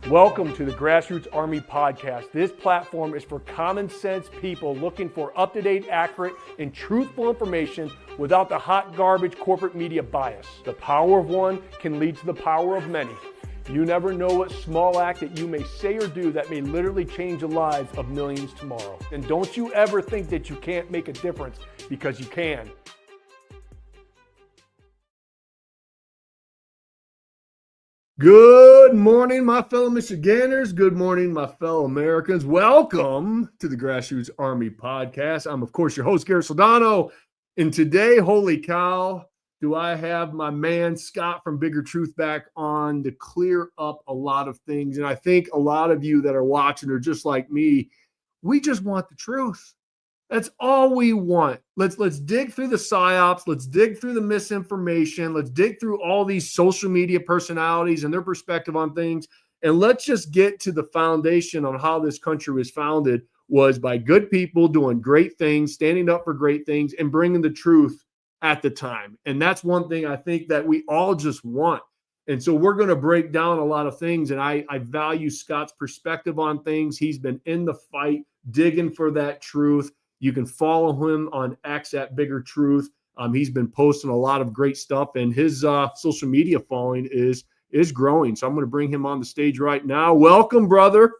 Welcome to the Grassroots Army Podcast. This platform is for common sense people looking for up-to-date, accurate, and truthful information without the hot garbage corporate media bias. The power of one can lead to the power of many. You never know what small act that you may say or do that may literally change the lives of millions tomorrow. And don't you ever think that you can't make a difference, because you can. Good morning, my fellow Michiganders. Good morning, my fellow Americans. Welcome to the Grassroots Army Podcast. I'm, of course, your host, Garrett Soldano. And today, holy cow, do I have my man Scott from Bigger Truth back on to clear up a lot of things. And I think a lot of you that are watching are just like me. We just want the truth. That's all we want. Let's dig through the psyops. Let's dig through the misinformation. Let's dig through all these social media personalities and their perspective on things. And let's just get to the foundation on how this country was founded was by good people doing great things, standing up for great things, and bringing the truth at the time. And that's one thing I think that we all just want. And so we're going to break down a lot of things. And I value Scott's perspective on things. He's been in the fight, digging for that truth. You can follow him on X at Bigger Truth. He's been posting a lot of great stuff, and his social media following is growing. So I'm going to bring him on the stage right now. Welcome, brother.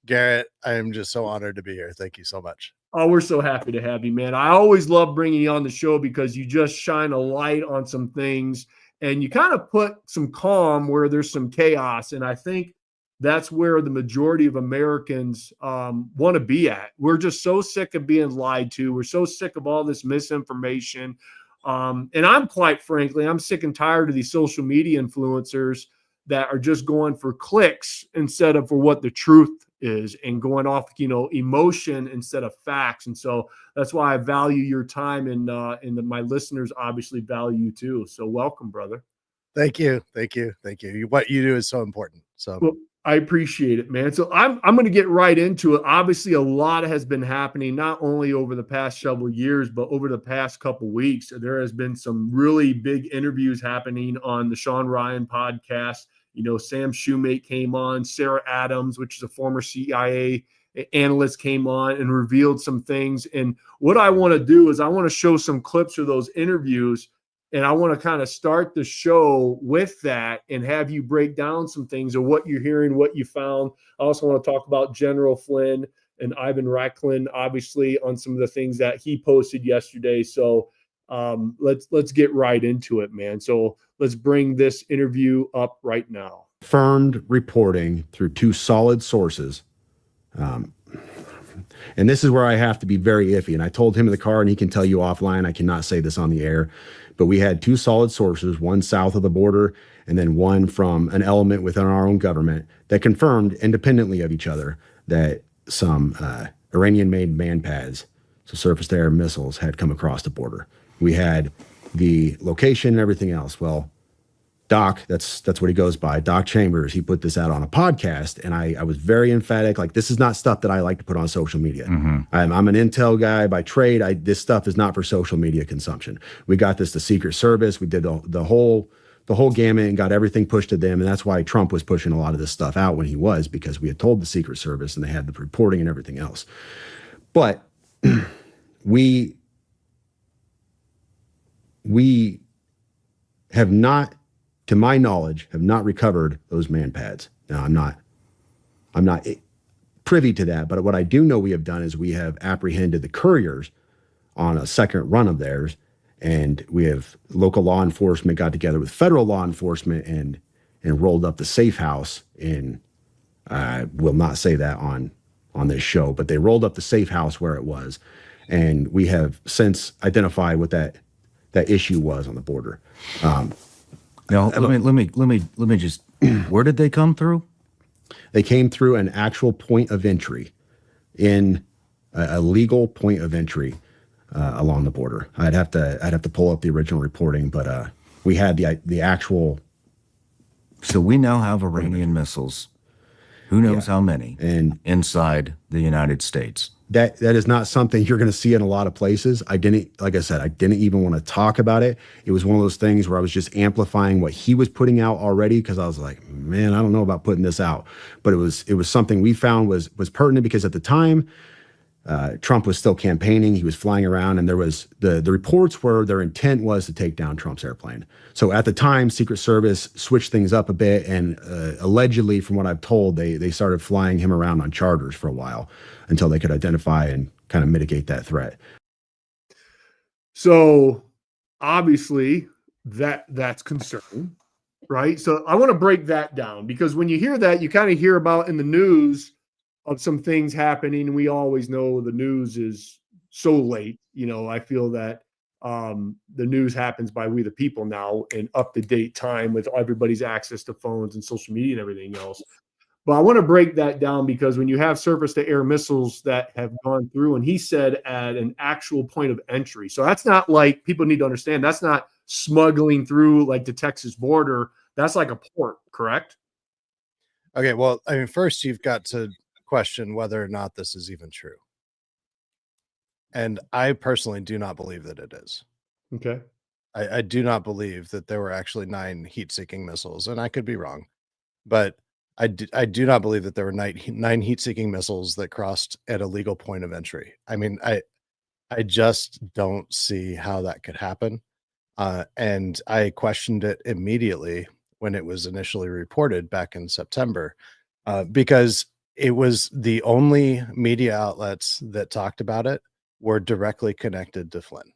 Garrett, I am just so honored to be here. Thank you so much. Oh, we're so happy to have you, man. I always love bringing you on the show because you just shine a light on some things, and you kind of put some calm where there's some chaos. And I think that's where the majority of Americans want to be at. We're just so sick of being lied to. We're so sick of all this misinformation. And I'm quite frankly, I'm sick and tired of these social media influencers that are just going for clicks instead of for what the truth is, and going off, emotion instead of facts. And so that's why I value your time, and my listeners obviously value you too. So welcome, brother. Thank you. Thank you. Thank you. What you do is so important. So well, I appreciate it, man. So I'm going to get right into it. Obviously, a lot has been happening, not only over the past several years, but over the past couple of weeks. There has been some really big interviews happening on the Shawn Ryan podcast. Sam Shoemate came on, Sarah Adams, which is a former CIA analyst, came on and revealed some things. And what I want to do is I want to show some clips of those interviews. And I want to kind of start the show with that and have you break down some things of what you're hearing, what you found. I also want to talk about General Flynn and Ivan Raiklin, obviously, on some of the things that he posted yesterday. So let's get right into it, man. So let's bring this interview up right now. Confirmed reporting through two solid sources. And this is where I have to be very iffy. And I told him in the car, and he can tell you offline, I cannot say this on the air, but we had two solid sources, one south of the border and then one from an element within our own government, that confirmed independently of each other that some Iranian-made man pads, so surface-to-air missiles, had come across the border. We had the location and everything else. Well, Doc, that's what he goes by, Doc Chambers, he put this out on a podcast, and I was very emphatic, like, this is not stuff that I like to put on social media. Mm-hmm. I'm an intel guy by trade. This stuff is not for social media consumption. We got this to Secret Service. We did the whole gamut and got everything pushed to them, and that's why Trump was pushing a lot of this stuff out when he was, because we had told the Secret Service and they had the reporting and everything else. But we have not, to my knowledge, have not recovered those man pads. Now, I'm not privy to that, but what I do know we have done is we have apprehended the couriers on a second run of theirs, and we have local law enforcement got together with federal law enforcement and rolled up the safe house in, I will not say that on this show, but they rolled up the safe house where it was, and we have since identified what that issue was on the border. Now, let me just, where did they come through? They came through an actual point of entry, in a legal point of entry along the border. I'd have to pull up the original reporting, but we had the actual. So we now have Iranian missiles. Who knows how many inside the United States? that is not something you're going to see in a lot of places. Like I said, I didn't even want to talk about it. It was one of those things where I was just amplifying what he was putting out already, because I was like, man, I don't know about putting this out. But it was something we found was pertinent, because at the time, Trump was still campaigning. He was flying around, and there was the reports were their intent was to take down Trump's airplane. So at the time, Secret Service switched things up a bit, and allegedly, from what I've told, they started flying him around on charters for a while until they could identify and kind of mitigate that threat. So obviously that's concerning, right? So I want to break that down, because when you hear that, you kind of hear about in the news of some things happening, and we always know the news is so late. I feel that the news happens by we the people now, in up-to-date time with everybody's access to phones and social media and everything else. But I want to break that down, because when you have surface-to-air missiles that have gone through, and he said at an actual point of entry, so that's not like, people need to understand, that's not smuggling through like the Texas border. That's like a port, correct? Okay, well, I mean, first you've got to question whether or not this is even true. And I personally do not believe that it is. Okay. I do not believe that there were actually 9 heat-seeking missiles, and I could be wrong, but I do not believe that there were 9 heat-seeking missiles that crossed at a legal point of entry. I mean, I just don't see how that could happen. And I questioned it immediately when it was initially reported back in September, because it was the only media outlets that talked about it were directly connected to Flynn.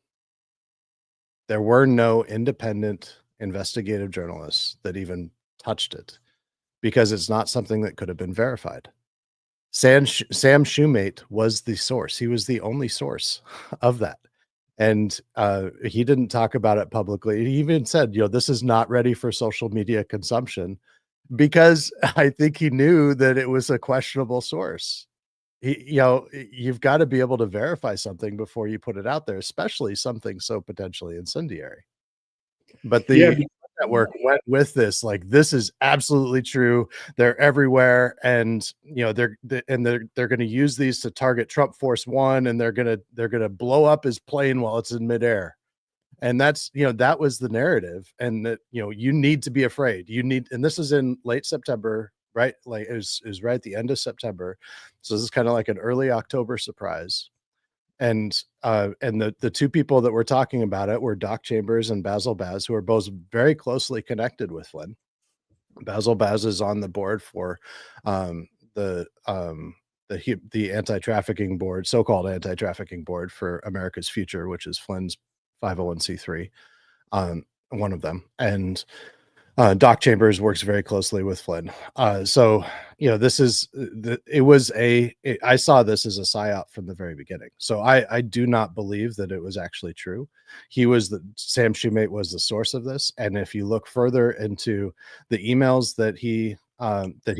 There were no independent investigative journalists that even touched it, because it's not something that could have been verified. Sam Shoemate was the source. He was the only source of that. And he didn't talk about it publicly. He even said, this is not ready for social media consumption, because I think he knew that it was a questionable source. You've got to be able to verify something before you put it out there, especially something so potentially incendiary. But the network went with this, like, this is absolutely true. They're everywhere, and they're going to use these to target Trump Force One, and they're going to blow up his plane while it's in midair. And that's that was the narrative, and that you need to be afraid. And this is in late September, right? Like it was right at the end of September, so this is kind of like an early October surprise. And the 2 people that were talking about it were Doc Chambers and Basil Baz, who are both very closely connected with Flynn. Basil Baz is on the board for the anti-trafficking board, so-called anti-trafficking board for America's Future, which is Flynn's 501c3, one of them. And Doc Chambers works very closely with Flynn. So, this is, I saw this as a psyop from the very beginning. So I do not believe that it was actually true. Sam Shoemate was the source of this. And if you look further into the emails that he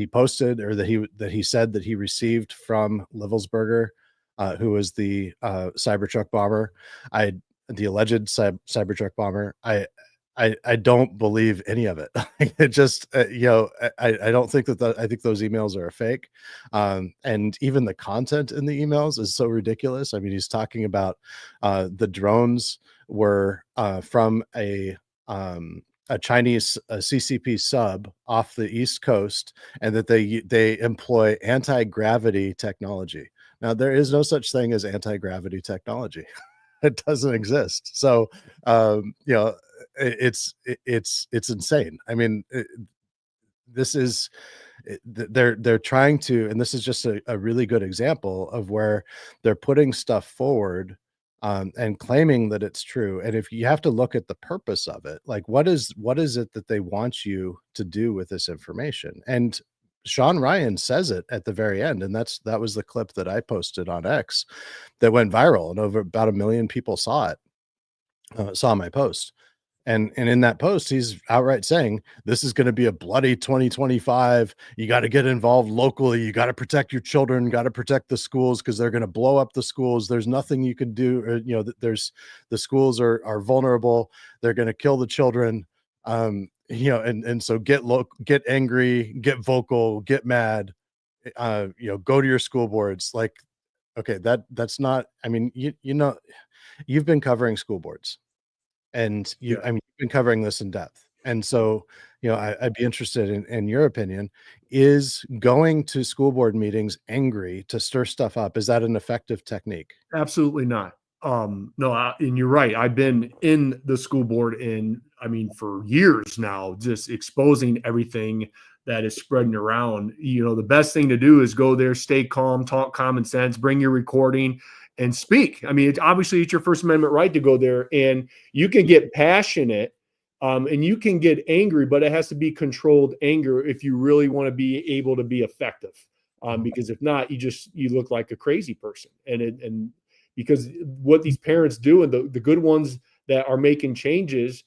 posted, or that he said that he received from Livelsberger, who was the Cybertruck bomber, the alleged Cybertruck bomber, I don't believe any of it. It just, I don't think that I think those emails are a fake. And even the content in the emails is so ridiculous. I mean, he's talking about the drones were from a Chinese CCP sub off the East Coast, and that they employ anti-gravity technology. Now, there is no such thing as anti-gravity technology. It doesn't exist. So, it's insane. I mean, they're trying to, and this is just a really good example of where they're putting stuff forward, and claiming that it's true. And if you have to look at the purpose of it, like what is it that they want you to do with this information? And Shawn Ryan says it at the very end, and that was the clip that I posted on X that went viral, and over about 1 million people saw my post. And in that post, he's outright saying, this is going to be a bloody 2025. You got to get involved locally. You got to protect your children, got to protect the schools, because they're going to blow up the schools. There's nothing you can do. Or, the schools are vulnerable. They're going to kill the children. And so get angry, get vocal, get mad, go to your school boards. Like, Okay, that's not. I mean, you know, you've been covering school boards, and Yeah. I mean, you've been covering this in depth, and so you know, I'd be interested in your opinion. Is going to school board meetings angry to stir stuff up, is that an effective technique? Absolutely not. No, and you're right. I've been in the school board I mean, for years now, just exposing everything that is spreading around. You know, the best thing to do is go there, stay calm, talk common sense, bring your recording and speak. I mean, obviously it's your First Amendment right to go there, and you can get passionate, and you can get angry, but it has to be controlled anger if you really want to be able to be effective. Because if not, you look like a crazy person, and because what these parents do, and the good ones that are making changes,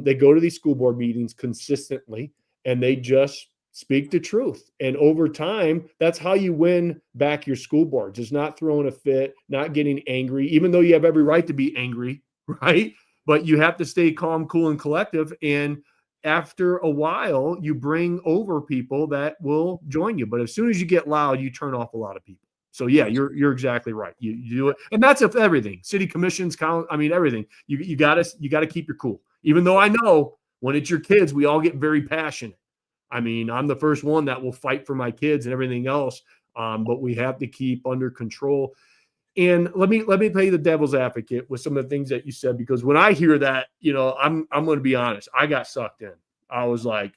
they go to these school board meetings consistently, and they just speak the truth. And over time, that's how you win back your school boards, is not throwing a fit, not getting angry, even though you have every right to be angry, right? But you have to stay calm, cool, and collective. And after a while, you bring over people that will join you. But as soon as you get loud, you turn off a lot of people. So yeah, you're exactly right. You do it, and that's if everything. City commissions, count. I mean, everything. You gotta keep your cool. Even though I know when it's your kids, we all get very passionate. I mean, I'm the first one that will fight for my kids and everything else. But we have to keep under control. And let me play the devil's advocate with some of the things that you said, because when I hear that, you know, I'm going to be honest. I got sucked in. I was like,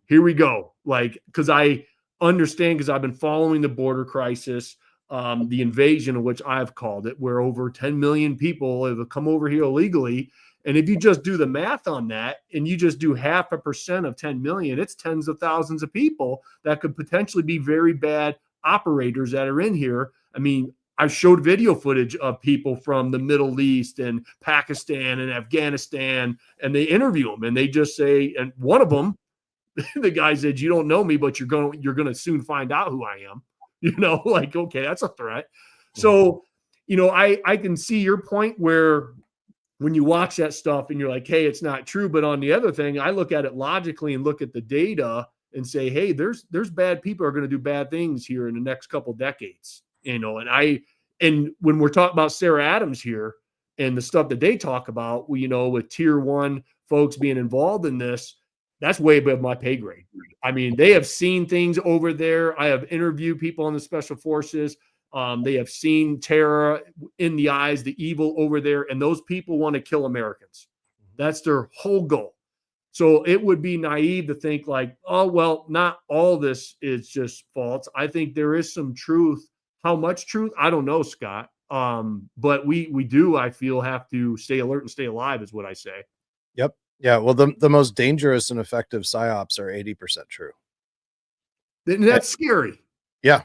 here we go. Like, because I understand, because I've been following the border crisis, the invasion of which I've called it, where over 10 million people have come over here illegally. And if you just do the math on that, and you just do 0.5% of 10 million, it's tens of thousands of people that could potentially be very bad operators that are in here. I mean, I showed video footage of people from the Middle East and Pakistan and Afghanistan, and they interview them, and they just say, and one of them, the guy said, "You don't know me, but you're going to soon find out who I am." You know, like, okay, that's a threat. So, you know, I can see your point, where when you watch that stuff and you're like, hey, it's not true. But on the other thing, I look at it logically and look at the data and say, hey, there's bad people are going to do bad things here in the next couple decades. You know, and when we're talking about Sarah Adams here and the stuff that they talk about, you know, with tier one folks being involved in this, that's way above my pay grade. I mean, they have seen things over there. I have interviewed people in the special forces. They have seen terror in the eyes, the evil over there, and those people want to kill Americans. That's their whole goal. So it would be naive to think like, oh, well, not all this is just false. I think there is some truth. How much truth? I don't know, Scott. But we do, I feel, have to stay alert and stay alive, is what I say. Yep. Yeah. Well, the most dangerous and effective psyops are 80% true. And that's scary. Yeah.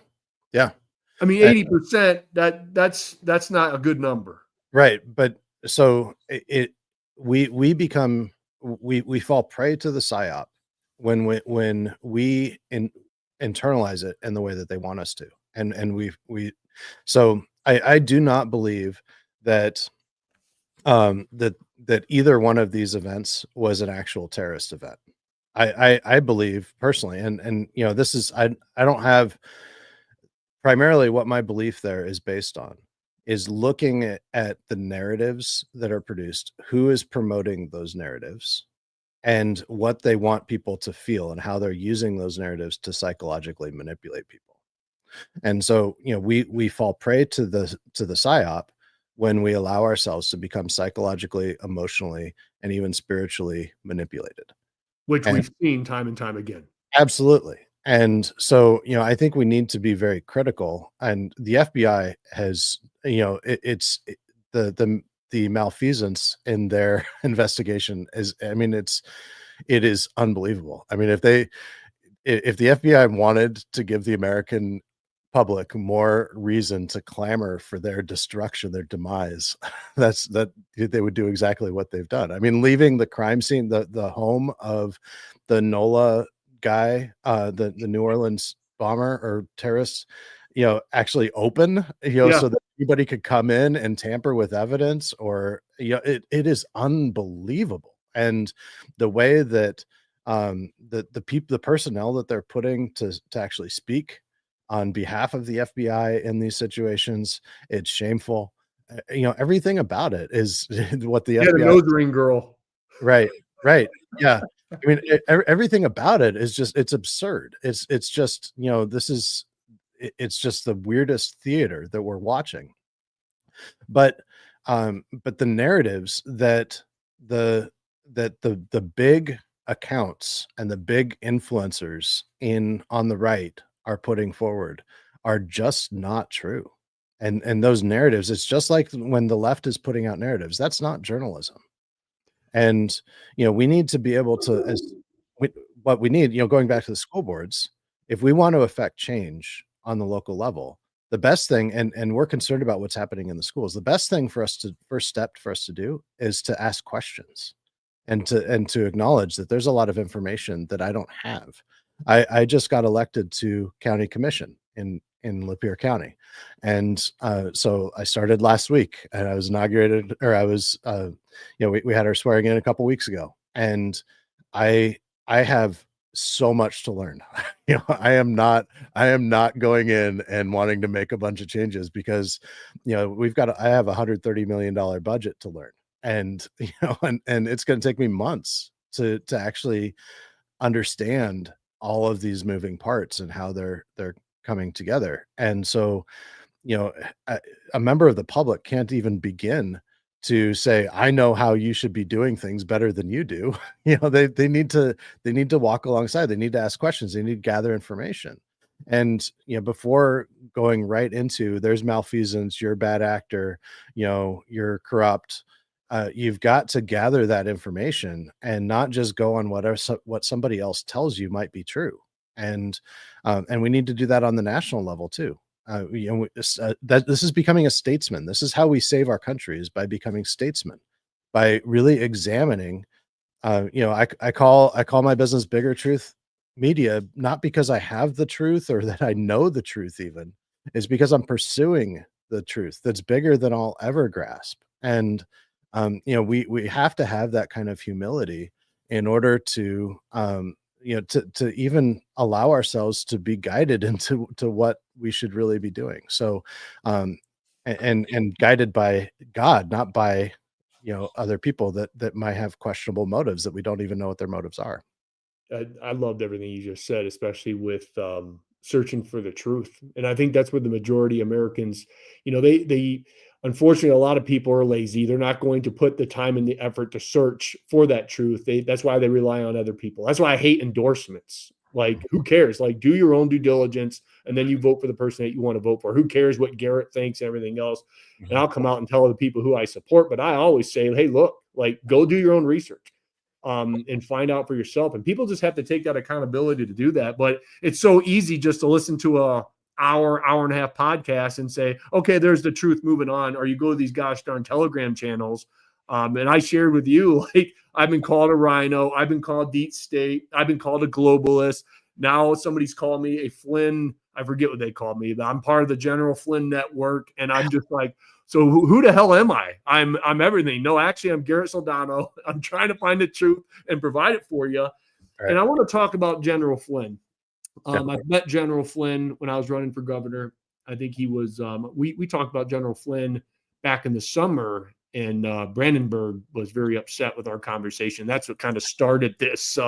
Yeah. I mean, 80%, that's not a good number. Right. But so we fall prey to the psyop when we internalize it in the way that they want us to. And so I do not believe that that either one of these events was an actual terrorist event. I believe personally, and you know, this is, I don't have, primarily what my belief there is based on is looking at the narratives that are produced, who is promoting those narratives, and what they want people to feel, and how they're using those narratives to psychologically manipulate people. And so, you know, we fall prey to the psyop when we allow ourselves to become psychologically, emotionally, and even spiritually manipulated, Which and we've seen time and time again. absolutely. And so, you know, I think we need to be very critical. And the FBI has, you know, the malfeasance in their investigation is, I mean, it is unbelievable. I mean, if the FBI wanted to give the American public more reason to clamor for their destruction, their demise, that they would do exactly what they've done. I mean, leaving the crime scene, the home of the NOLA guy, the New Orleans bomber or terrorist, you know, actually open, you know, Yeah. so that anybody could come in and tamper with evidence, or, you know, it is unbelievable. And the way that the personnel that they're putting to actually speak, on behalf of the FBI in these situations. It's shameful. Everything about it is what the Yeah, the FBI. nose ring girl. Right. Yeah. I mean, everything about it is just, it's absurd. It's just, it's just the weirdest theater that we're watching. But the narratives that the big accounts and the big influencers on the right are putting forward are just not true. And those narratives, it's just like when the left is putting out narratives, that's not journalism. And we need to be able to, what we need, going back to the school boards, if we want to affect change on the local level, the best thing, and we're concerned about what's happening in the schools, the best thing first step for us to do is to ask questions and to acknowledge that there's a lot of information that I don't have. I just got elected to county commission in Lapeer County. And so I started last week, and I was inaugurated, or I was, we had our swearing in a couple weeks ago, and I have so much to learn. I am not going in and wanting to make a bunch of changes because, I have $130 million budget to learn. And, and it's going to take me months to actually understand all of these moving parts and how they're coming together. And so, a member of the public can't even begin to say, I know how you should be doing things better than you do. They need to walk alongside. They need to ask questions. They need to gather information. And, before going right into there's malfeasance, you're a bad actor, you're corrupt, you've got to gather that information and not just go on what somebody else tells you might be true. And we need to do that on the national level too. This is becoming a statesman. This is how we save our country, is by becoming statesmen, by really examining. I call my business Bigger Truth Media, not because I have the truth or that I know the truth, even is because I'm pursuing the truth that's bigger than I'll ever grasp. And we have to have that kind of humility in order to to even allow ourselves to be guided into what we should really be doing. So and guided by God, not by other people that might have questionable motives that we don't even know what their motives are. I loved everything you just said, especially with searching for the truth. And I think that's where the majority of Americans, they unfortunately, a lot of people are lazy. They're not going to put the time and the effort to search for that truth. That's why they rely on other people. That's why I hate endorsements. Like, who cares? Like, do your own due diligence, and then you vote for the person that you want to vote for. Who cares what Garrett thinks and everything else? And I'll come out and tell the people who I support, but I always say, hey, look, like, go do your own research. And find out for yourself. And people just have to take that accountability to do that. But it's so easy just to listen to a hour and a half podcast and say, okay, there's the truth, moving on. Or you go to these gosh darn Telegram channels. And I shared with you, like, I've been called a rhino. I've been called deep state. I've been called a globalist. Now somebody's called me a Flynn. I forget what they called me, but I'm part of the General Flynn network. And I'm just like, so who the hell am I? I'm everything. No, actually, I'm Garrett Soldano. I'm trying to find the truth and provide it for you. Right. And I want to talk about General Flynn. I've met General Flynn when I was running for governor. I think he was, we talked about General Flynn back in the summer, and Brandenburg was very upset with our conversation. That's what kind of started this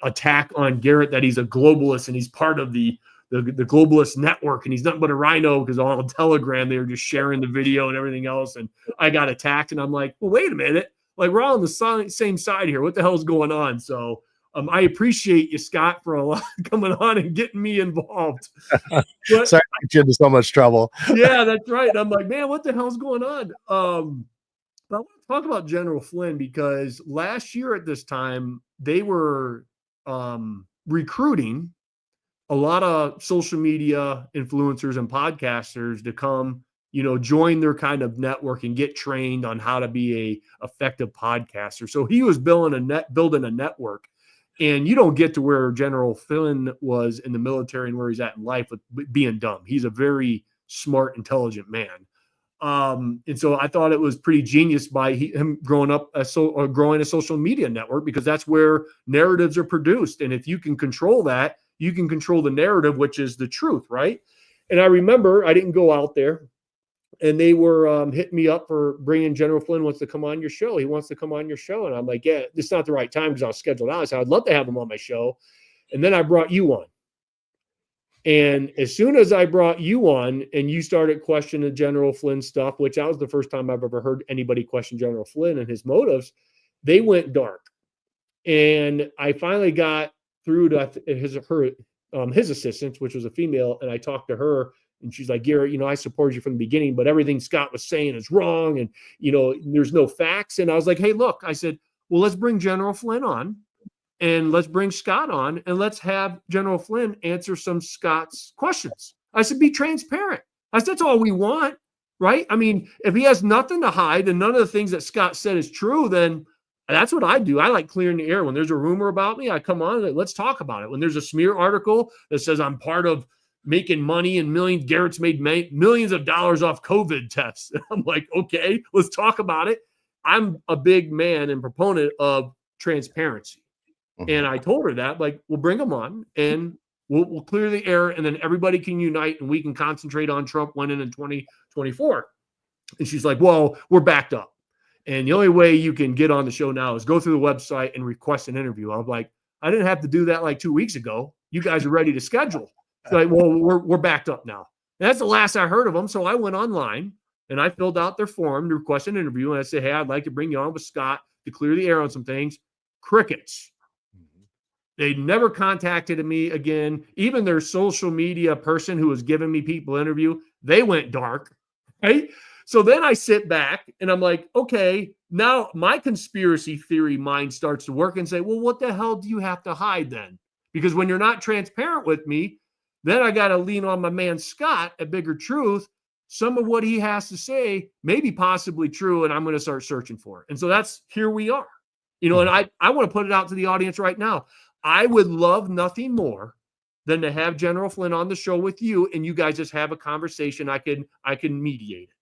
attack on Garrett, that he's a globalist and he's part of the globalist network, and he's nothing but a rhino, because on Telegram they were just sharing the video and everything else. And I got attacked, and I'm like, well, wait a minute, like, we're all on the same side here. What the hell's going on? So I appreciate you, Scott, for coming on and getting me involved. But, sorry to get you into so much trouble. Yeah, that's right. And I'm like, man, what the hell's going on? But I want to talk about General Flynn, because last year at this time they were recruiting a lot of social media influencers and podcasters to come, join their kind of network and get trained on how to be a effective podcaster. So he was building a network, and you don't get to where General Flynn was in the military and where he's at in life with being dumb. He's a very smart, intelligent man. And so I thought it was pretty genius by him growing a social media network, because that's where narratives are produced. And if you can control that, you can control the narrative, which is the truth, right? And I remember I didn't go out there, and they were hitting me up for bringing General Flynn wants to come on your show. He wants to come on your show. And I'm like, yeah, it's not the right time because I was scheduled out. So I'd love to have him on my show. And then I brought you on. And as soon as I brought you on and you started questioning General Flynn stuff, which that was the first time I've ever heard anybody question General Flynn and his motives, they went dark. And I finally got through to his assistant, which was a female, and I talked to her, and she's like, Garrett, I support you from the beginning, but everything Scott was saying is wrong, and there's no facts. And I was like, hey, look, I said, well, let's bring General Flynn on, and let's bring Scott on, and let's have General Flynn answer some Scott's questions. I said, be transparent. I said, that's all we want, right? I mean, if he has nothing to hide and none of the things that Scott said is true, then that's what I do. I like clearing the air. When there's a rumor about me, I come on and let's talk about it. When there's a smear article that says I'm part of making money and millions, Garrett's made millions of dollars off COVID tests. I'm like, okay, let's talk about it. I'm a big man and proponent of transparency. Mm-hmm. And I told her that, like, we'll bring them on and we'll clear the air, and then everybody can unite and we can concentrate on Trump winning in 2024. And she's like, well, we're backed up. And the only way you can get on the show now is go through the website and request an interview. I'm like, I didn't have to do that like 2 weeks ago. You guys are ready to schedule. It's like, well, we're backed up now. And that's the last I heard of them. So I went online and I filled out their form to request an interview. And I said, hey, I'd like to bring you on with Scott to clear the air on some things. Crickets. They never contacted me again. Even their social media person who was giving me people interview, they went dark, right? So then I sit back and I'm like, okay, now my conspiracy theory mind starts to work and say, well, what the hell do you have to hide then? Because when you're not transparent with me, then I got to lean on my man Scott at Bigger Truth. Some of what he has to say may be possibly true, and I'm going to start searching for it. And so that's, here we are. And I want to put it out to the audience right now. I would love nothing more than to have General Flynn on the show with you, and you guys just have a conversation. I can mediate it.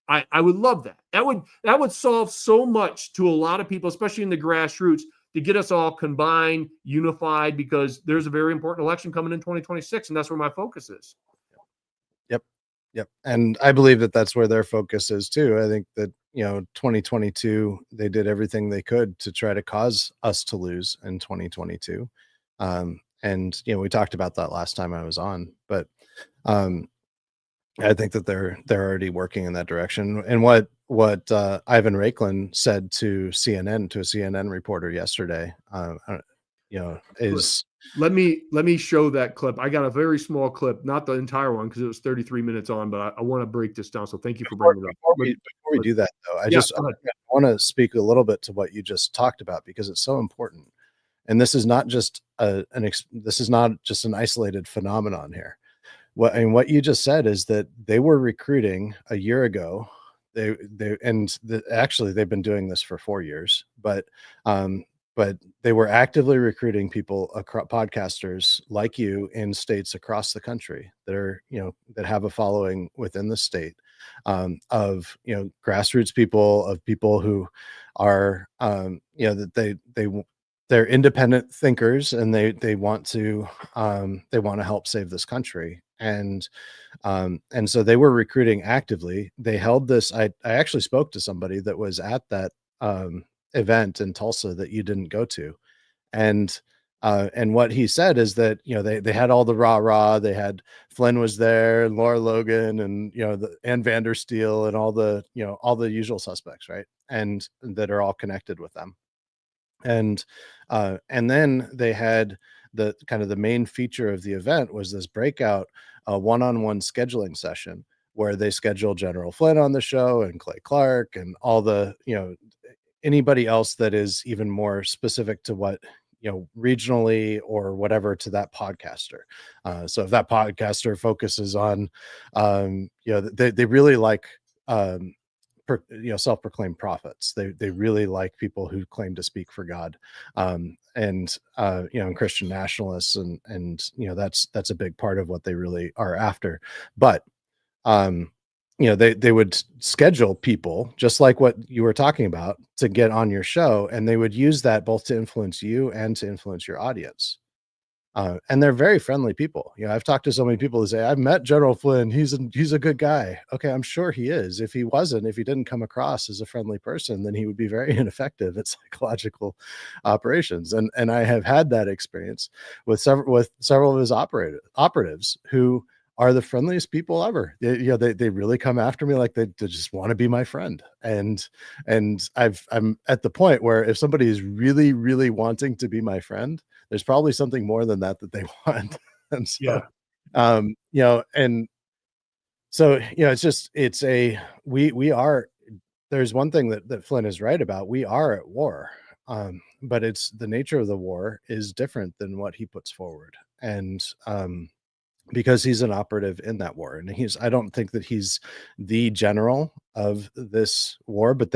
I would love that. That would solve so much to a lot of people, especially in the grassroots, to get us all combined, unified, because there's a very important election coming in 2026, and that's where my focus is. Yep. And I believe that that's where their focus is too. I think that, 2022, they did everything they could to try to cause us to lose in 2022. And, we talked about that last time I was on, but, I think that they're already working in that direction. And what Ivan Raiklin said to a CNN reporter yesterday, is let me show that clip. I got a very small clip, not the entire one because it was 33 minutes on, but I want to break this down. So thank you for bringing it up. Before we do that, though, I want to speak a little bit to what you just talked about because it's so important. And this is not just an isolated phenomenon here. What you just said is that they were recruiting a year ago. Actually they've been doing this for 4 years, but they were actively recruiting people, podcasters like you in states across the country that are, that have a following within the state, of, grassroots people, of people who are, that they're independent thinkers and they want to help save this country. And so they were recruiting actively. They held this. I actually spoke to somebody that was at that event in Tulsa that you didn't go to, and what he said is that they had all the rah. They had Flynn was there, and Laura Logan, and Ann Vandersteel, and all the usual suspects, right? And that are all connected with them. And then they had the main feature of the event was this breakout one-on-one scheduling session where they scheduled General Flynn on the show and Clay Clark and all the, anybody else that is even more specific to what, regionally or whatever to that podcaster. So if that podcaster focuses on, they really like, self-proclaimed prophets. They really like people who claim to speak for God, and Christian nationalists, and that's a big part of what they really are after. But they would schedule people just like what you were talking about to get on your show, and they would use that both to influence you and to influence your audience. And they're very friendly people. I've talked to so many people who say, I've met General Flynn. He's a good guy. Okay, I'm sure he is. If he didn't come across as a friendly person, then he would be very ineffective at psychological operations. And I have had that experience with several of his operatives who are the friendliest people ever. They really come after me like they just want to be my friend. And I'm at the point where if somebody is really, really wanting to be my friend, there's probably something more than that they want. And so, and so, there's one thing that Flynn is right about. We are at war. But it's the nature of the war is different than what he puts forward. And, because he's an operative in that war, and I don't think that he's the general of this war, but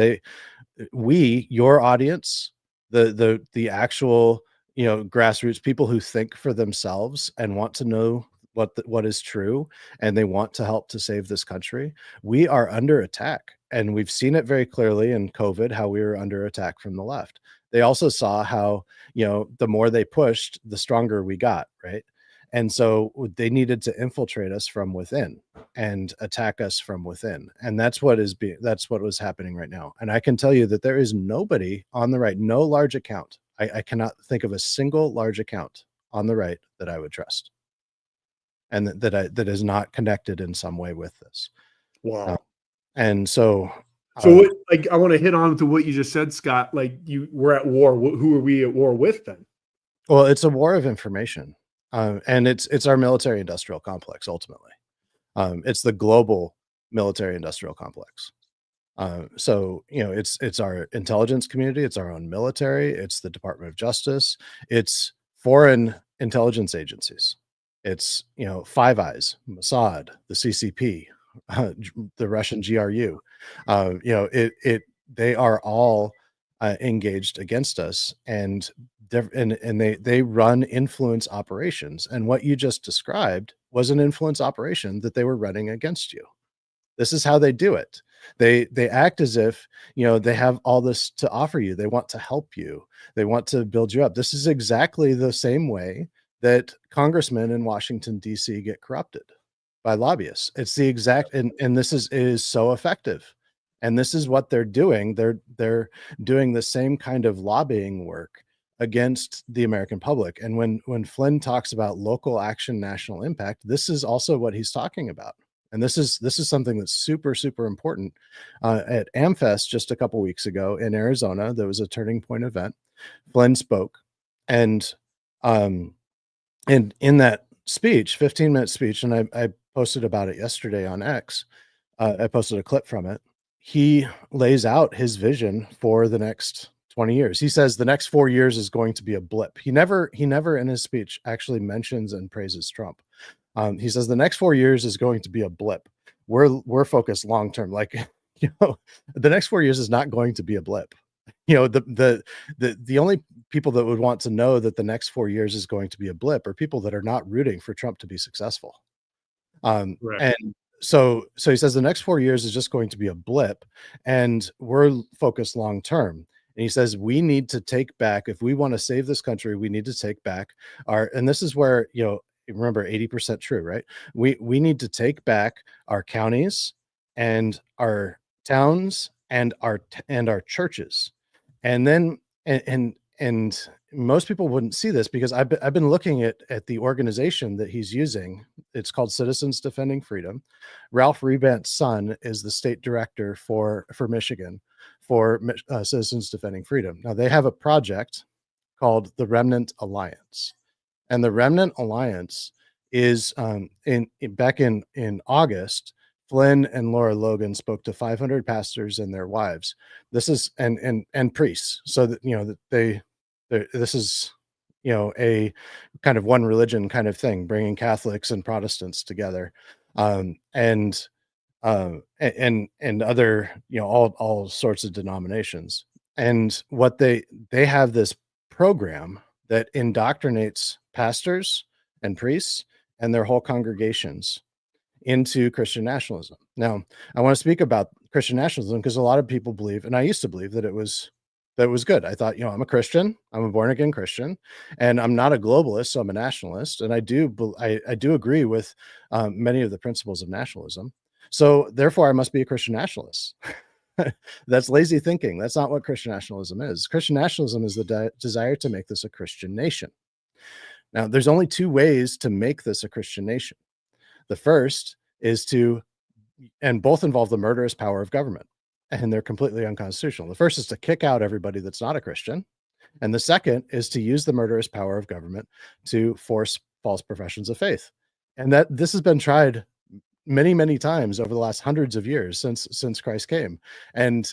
your audience, the actual, grassroots people who think for themselves and want to know what is true, and they want to help to save this country. We are under attack, and we've seen it very clearly in COVID, how we were under attack from the left. They also saw how, the more they pushed, the stronger we got, right? And so they needed to infiltrate us from within and attack us from within. And that's what was happening right now. And I can tell you that there is nobody on the right, no large account. I cannot think of a single large account on the right that I would trust, and that is not connected in some way with this. Wow. And so, what, I want to hit on to what you just said, Scott. We're at war. Who are we at war with then? Well, it's a war of information. And it's our military industrial complex. Ultimately, it's the global military industrial complex. So, it's our intelligence community, it's our own military, it's the Department of Justice, it's foreign intelligence agencies, it's, Five Eyes, Mossad, the CCP, the Russian GRU. They are all engaged against us, and they run influence operations. And what you just described was an influence operation that they were running against you. This is how they do it. They act as if, they have all this to offer you. They want to help you. They want to build you up. This is exactly the same way that congressmen in Washington, D.C. get corrupted by lobbyists. It's the exact, and this is so effective. And this is what they're doing. They're doing the same kind of lobbying work against the American public. And when Flynn talks about local action, national impact, this is also what he's talking about. And this is something that's super, super important. At AmFest just a couple weeks ago in Arizona, there was a Turning Point event. Flynn spoke, and in that speech, 15-minute speech, and I posted about it yesterday on X. I posted a clip from it. He lays out his vision for the next 20 years. He says the next 4 years is going to be a blip. He never in his speech actually mentions and praises Trump. He says the next 4 years is going to be a blip. We're focused long term. The next 4 years is not going to be a blip. The only people that would want to know that the next 4 years is going to be a blip are people that are not rooting for Trump to be successful. Right. And so he says the next 4 years is just going to be a blip, and we're focused long term. And he says we need to take back, if we want to save this country, we need to take back and this is where, remember 80% true, right? We need to take back our counties and our towns and our churches. And then, and most people wouldn't see this because I've been looking at the organization that he's using. It's called Citizens Defending Freedom. Ralph Rebant's son is the state director for Michigan for Citizens Defending Freedom. Now they have a project called the Remnant Alliance, and the Remnant Alliance is back in August. Flynn and Laura Logan spoke to 500 pastors and their wives. This is and priests, so that this is a kind of one religion kind of thing, bringing Catholics and Protestants together, and other all sorts of denominations. And what they have this program that indoctrinates pastors and priests and their whole congregations into Christian nationalism. Now, I want to speak about Christian nationalism because a lot of people believe, and I used to believe, that it was that was good. I thought, I'm a Christian, I'm a born again Christian, and I'm not a globalist, so I'm a nationalist. And I do agree with many of the principles of nationalism. So therefore, I must be a Christian nationalist. That's lazy thinking. That's not what Christian nationalism is. Christian nationalism is the desire to make this a Christian nation. Now, there's only two ways to make this a Christian nation. The first is and both involve the murderous power of government, and they're completely unconstitutional. The first is to kick out everybody that's not a Christian, and the second is to use the murderous power of government to force false professions of faith. And that this has been tried many, many times over the last hundreds of years since Christ came. And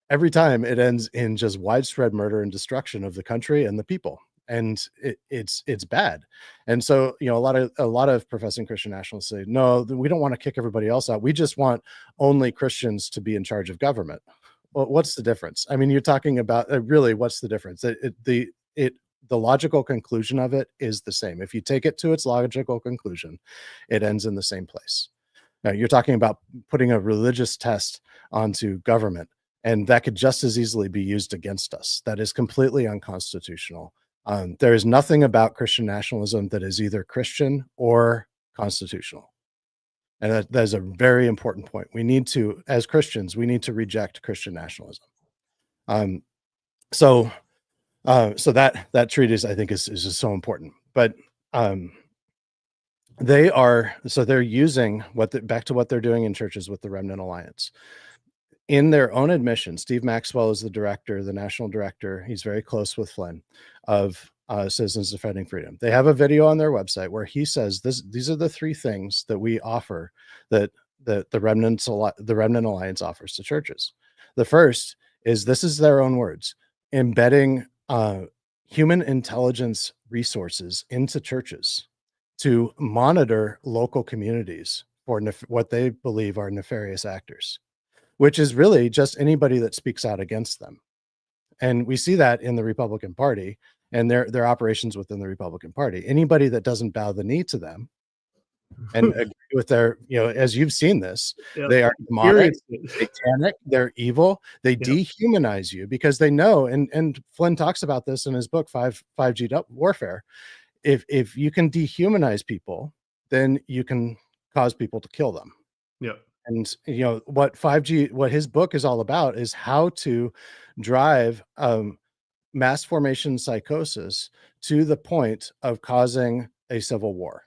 every time it ends in just widespread murder and destruction of the country and the people. And it's bad. And so, a lot of professing Christian nationalists say, no, we don't want to kick everybody else out. We just want only Christians to be in charge of government. Well, what's the difference? I mean, you're talking about really, what's the difference? The logical conclusion of it is the same. If you take it to its logical conclusion, it ends in the same place. Now, you're talking about putting a religious test onto government, and that could just as easily be used against us. That is completely unconstitutional. There is nothing about Christian nationalism that is either Christian or constitutional. And that is a very important point. We need to, as Christians, reject Christian nationalism. So that treatise, I think, is just so important. But they're using back to what they're doing in churches with the Remnant Alliance. In their own admission, Steve Maxwell is the national director. He's very close with Flynn of Citizens Defending Freedom. They have a video on their website where he says these are the three things that we offer that the Remnant Alliance offers to churches. The first is, this is their own words, embedding human intelligence resources into churches to monitor local communities for what they believe are nefarious actors, which is really just anybody that speaks out against them. And we see that in the Republican Party and their operations within the Republican Party. Anybody that doesn't bow the knee to them and agree with their, as you've seen this, they are demonic, satanic, they're evil, they dehumanize you because they know, and Flynn talks about this in his book, 5G Warfare. If you can dehumanize people, then you can cause people to kill them. Yeah. And what his book is all about is how to drive mass formation psychosis to the point of causing a civil war.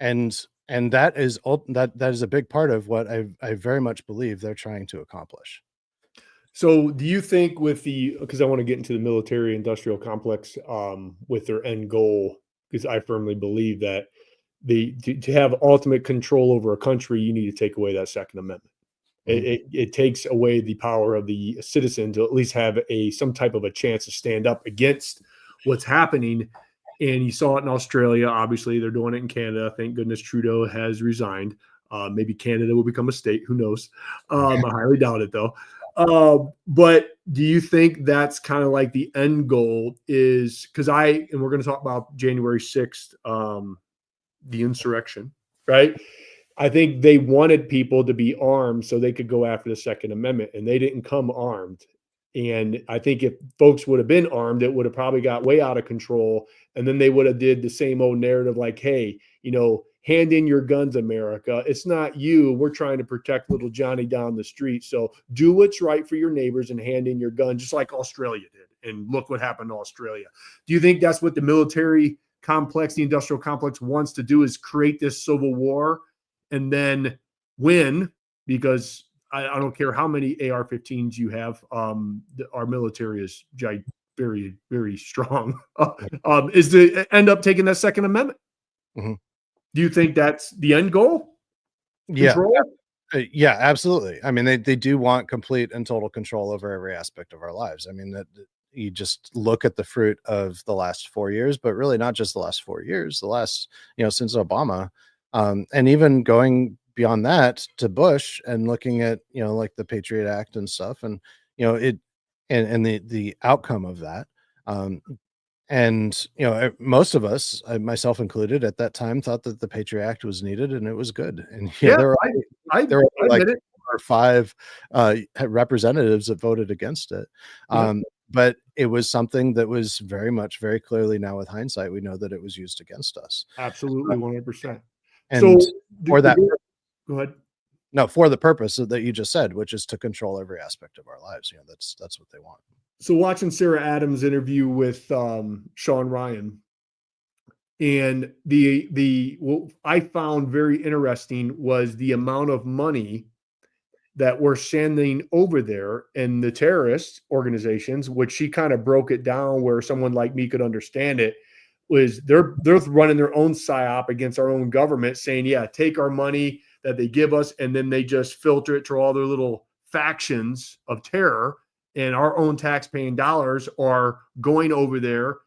And that is a big part of what I very much believe they're trying to accomplish. So do you think because I want to get into the military industrial complex with their end goal, because I firmly believe that to have ultimate control over a country, you need to take away that Second Amendment. Mm-hmm. It takes away the power of the citizen to at least have some type of a chance to stand up against what's happening. And you saw it in Australia. Obviously, they're doing it in Canada. Thank goodness Trudeau has resigned. Maybe Canada will become a state. Who knows? I highly doubt it, though. But do you think that's kind of like the end goal is, because we're going to talk about January 6th, the insurrection, right? I think they wanted people to be armed so they could go after the Second Amendment, and they didn't come armed. And I think if folks would have been armed, it would have probably got way out of control. And then they would have did the same old narrative like, hey, hand in your guns, America. It's not you. We're trying to protect little Johnny down the street. So do what's right for your neighbors and hand in your gun, just like Australia did. And look what happened to Australia. Do you think that's what the military complex, the industrial complex, wants to do, is create this civil war and then win? Because I don't care how many AR-15s you have. Our military is very, very strong. Is to end up taking that Second Amendment. Mm-hmm. Do you think that's the end goal? Control? Yeah, absolutely. I mean, they do want complete and total control over every aspect of our lives. I mean, that you just look at the fruit of the last 4 years, but really not just the last 4 years, the last, since Obama, and even going beyond that to Bush and looking at, like the Patriot Act and stuff, and, the outcome of that. And, most of us, myself included at that time, thought that the Patriot Act was needed and it was good. And there were like 4 or 5 representatives that voted against it. but it was something that was very clearly, now with hindsight, we know that it was used against us. Absolutely, 100%. And So for that, go ahead. no, for the purpose that you just said, which is to control every aspect of our lives. That's what they want. So watching Sarah Adams' interview with Shawn Ryan, and what I found very interesting was the amount of money that we're sending over there and the terrorist organizations, which she kind of broke it down where someone like me could understand it, was they're running their own psyop against our own government, saying, yeah, take our money that they give us, and then they just filter it to all their little factions of terror, and our own taxpaying dollars are going over there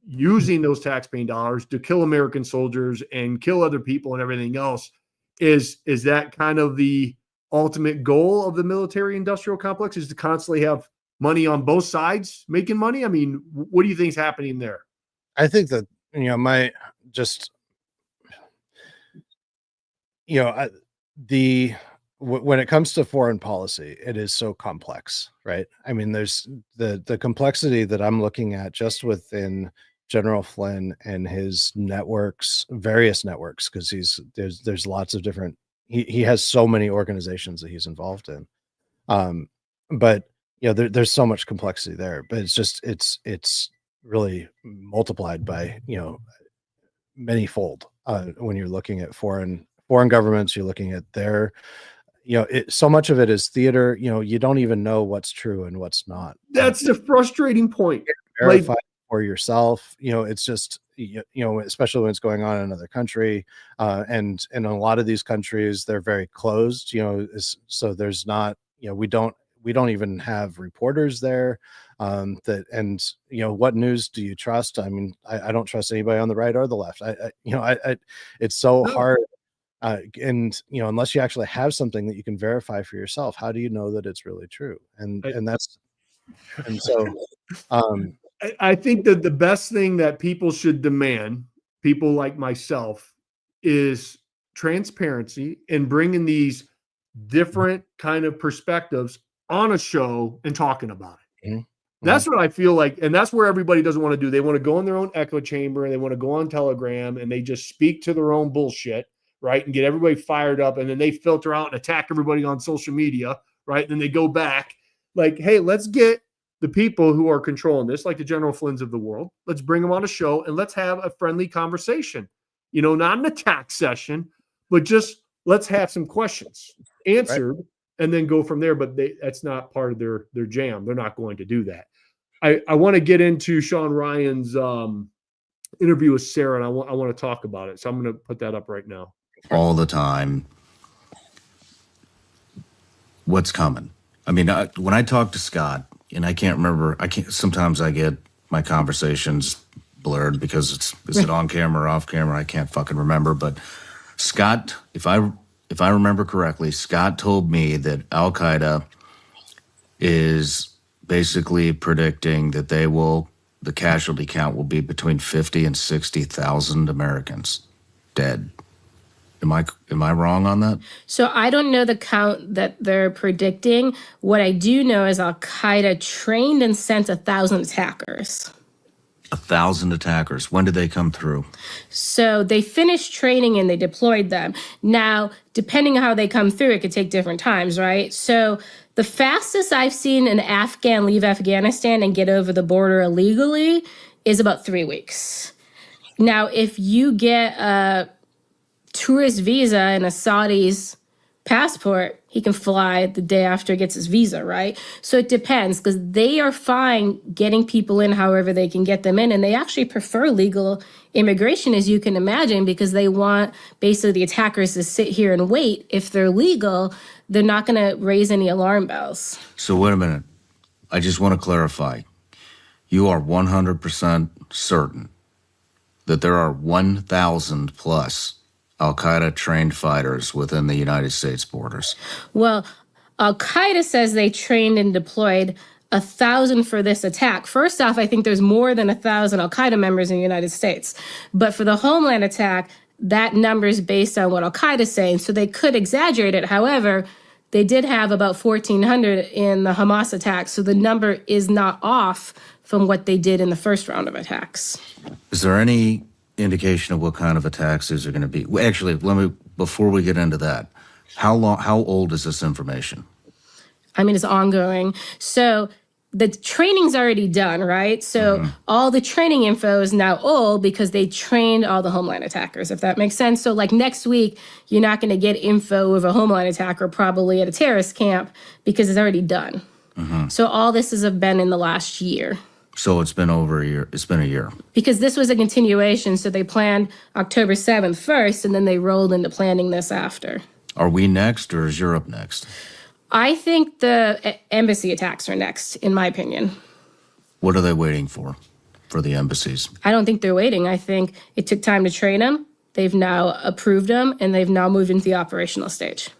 using those taxpaying dollars to kill American soldiers and kill other people and everything else. Is that kind of the ultimate goal of the military industrial complex, is to constantly have money on both sides making money? I mean, what do you think is happening there? I think that, when it comes to foreign policy, it is so complex, right? I mean, there's the complexity that I'm looking at just within General Flynn and his networks, various networks, because there's lots of different, he has so many organizations that he's involved in. But there's so much complexity there, but it's really multiplied by, manyfold when you're looking at foreign governments. You're looking at their, so much of it is theater. You don't even know what's true and what's not. That's the frustrating point. Verify for yourself. It's just, especially when it's going on in another country, and in a lot of these countries, they're very closed. So there's not, we don't even have reporters there. What news do you trust? I mean, I don't trust anybody on the right or the left. It's so hard. Unless you actually have something that you can verify for yourself, how do you know that it's really true? I think that the best thing that people should demand, people like myself, is transparency and bringing these different kind of perspectives on a show and talking about it. Mm-hmm. That's what I feel like. And that's where everybody doesn't want to do. They want to go in their own echo chamber, and they want to go on Telegram, and they just speak to their own bullshit, right? And get everybody fired up. And then they filter out and attack everybody on social media, right? And then they go back like, hey, let's get the people who are controlling this, like the General Flynns of the world. Let's bring them on a show and let's have a friendly conversation, not an attack session, but just let's have some questions answered, right, and then go from there. But that's not part of their jam. They're not going to do that. I want to get into Shawn Ryan's interview with Sarah, and I want to talk about it. So I'm going to put that up right now. All the time. What's coming? I mean, when I talk to Scott, and I can't remember, sometimes I get my conversations blurred because is it on camera or off camera? I can't fucking remember. But Scott, if I remember correctly, Scott told me that Al Qaeda is basically predicting that the casualty count will be between 50 and 60,000 Americans dead. Am I wrong on that? So I don't know the count that they're predicting. What I do know is Al Qaeda trained and sent 1,000 attackers. 1,000 attackers. When did they come through? So they finished training and they deployed them. Now, depending on how they come through, it could take different times, right? So the fastest I've seen an Afghan leave Afghanistan and get over the border illegally is about 3 weeks. Now, if you get a tourist visa and a Saudi's passport, he can fly the day after he gets his visa, right? So it depends, because they are fine getting people in however they can get them in, and they actually prefer legal immigration, as you can imagine, because they want basically the attackers to sit here and wait. If they're legal, they're not going to raise any alarm bells. So wait a minute. I just want to clarify. You are 100% certain that there are 1,000 plus Al-Qaeda trained fighters within the United States borders? Well, Al-Qaeda says they trained and deployed 1,000 for this attack. First off, I think there's more than 1,000 Al-Qaeda members in the United States. But for the Homeland attack, that number is based on what Al-Qaeda is saying, so they could exaggerate it. However, they did have about 1,400 in the Hamas attack. So the number is not off from what they did in the first round of attacks. Is there any indication of what kind of attacks these are going to be? Well, actually, before we get into that, how old is this information? I mean, it's ongoing. So the training's already done, right? So all the training info is now old because they trained all the Homeland attackers, if that makes sense. So like next week, you're not going to get info of a Homeland attacker probably at a terrorist camp because it's already done. So all this has been in the last year. So it's been over a year. It's been a year. Because this was a continuation. So they planned October 7th first, and then they rolled into planning this after. Are we next, or is Europe next? I think the embassy attacks are next, in my opinion. What are they waiting for the embassies? I don't think they're waiting. I think it took time to train them. They've now approved them, and they've now moved into the operational stage.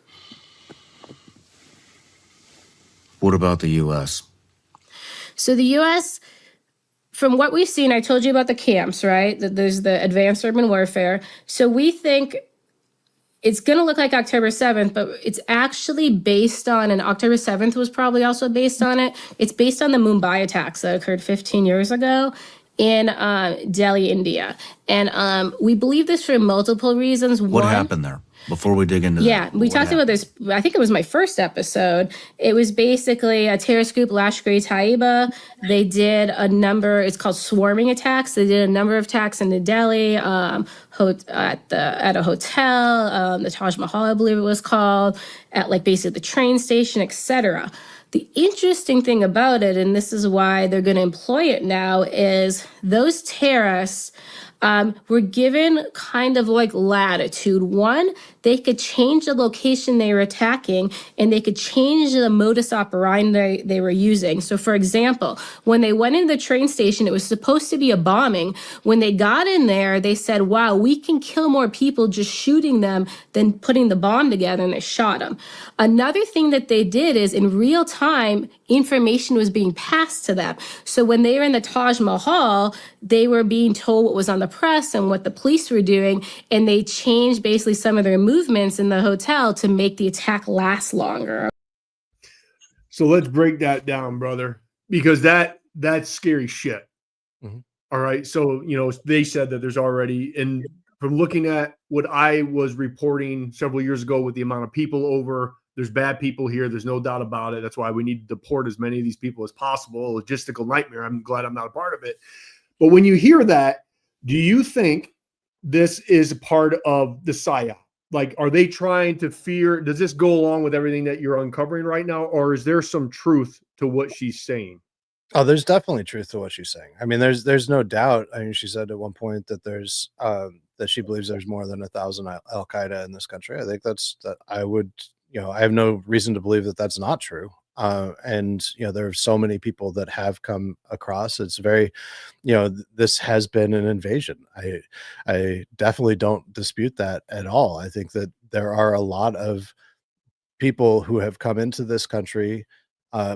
What about the U.S.? So the U.S., from what we've seen, I told you about the camps, right? That there's the advanced urban warfare. So we think it's going to look like October 7th, but it's actually based on, and October 7th was probably also based on it. It's based on the Mumbai attacks that occurred 15 years ago in Delhi, India. And we believe this for multiple reasons. What happened there? Before we dig into that. Yeah, we talked about this. I think it was my first episode. It was basically a terrorist group, Lashkar-e-Taiba. They did a number, it's called swarming attacks. They did a number of attacks into Delhi, at a hotel, the Taj Mahal, I believe it was called, at like basically the train station, etc. The interesting thing about it, and this is why they're going to employ it now, is those terrorists were given kind of like latitude. One, they could change the location they were attacking, and they could change the modus operandi they were using. So for example, when they went into the train station, it was supposed to be a bombing. When they got in there, they said, wow, we can kill more people just shooting them than putting the bomb together, and they shot them. Another thing that they did is in real time, information was being passed to them. So when they were in the Taj Mahal, they were being told what was on the press and what the police were doing, and they changed basically some of their movements in the hotel to make the attack last longer. So let's break that down, brother, because that's scary shit. All right. So, they said that there's already, and from looking at what I was reporting several years ago with the amount of people over, there's bad people here. There's no doubt about it. That's why we need to deport as many of these people as possible. A logistical nightmare. I'm glad I'm not a part of it. But when you hear that, do you think this is part of the PSYOP? Like, are they trying to fear? Does this go along with everything that you're uncovering right now? Or is there some truth to what she's saying? Oh, there's definitely truth to what she's saying. I mean, there's no doubt. I mean, she said at one point that there's that she believes there's more than 1,000 Al Qaeda in this country. I think that I would, I have no reason to believe that that's not true. And there are so many people that have come across. It's very, this has been an invasion. I definitely don't dispute that at all. I think that there are a lot of people who have come into this country,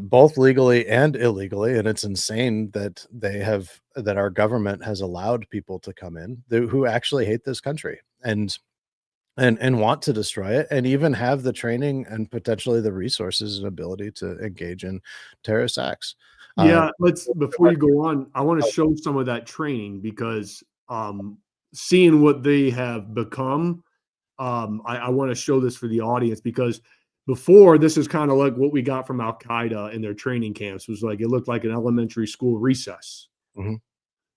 both legally and illegally, and it's insane that that our government has allowed people to come in who actually hate this country and want to destroy it, and even have the training and potentially the resources and ability to engage in terrorist acts. Yeah, before you go on, I want to show some of that training because seeing what they have become, I want to show this for the audience because before this is kind of like what we got from Al Qaeda in their training camps. It was like it looked like an elementary school recess.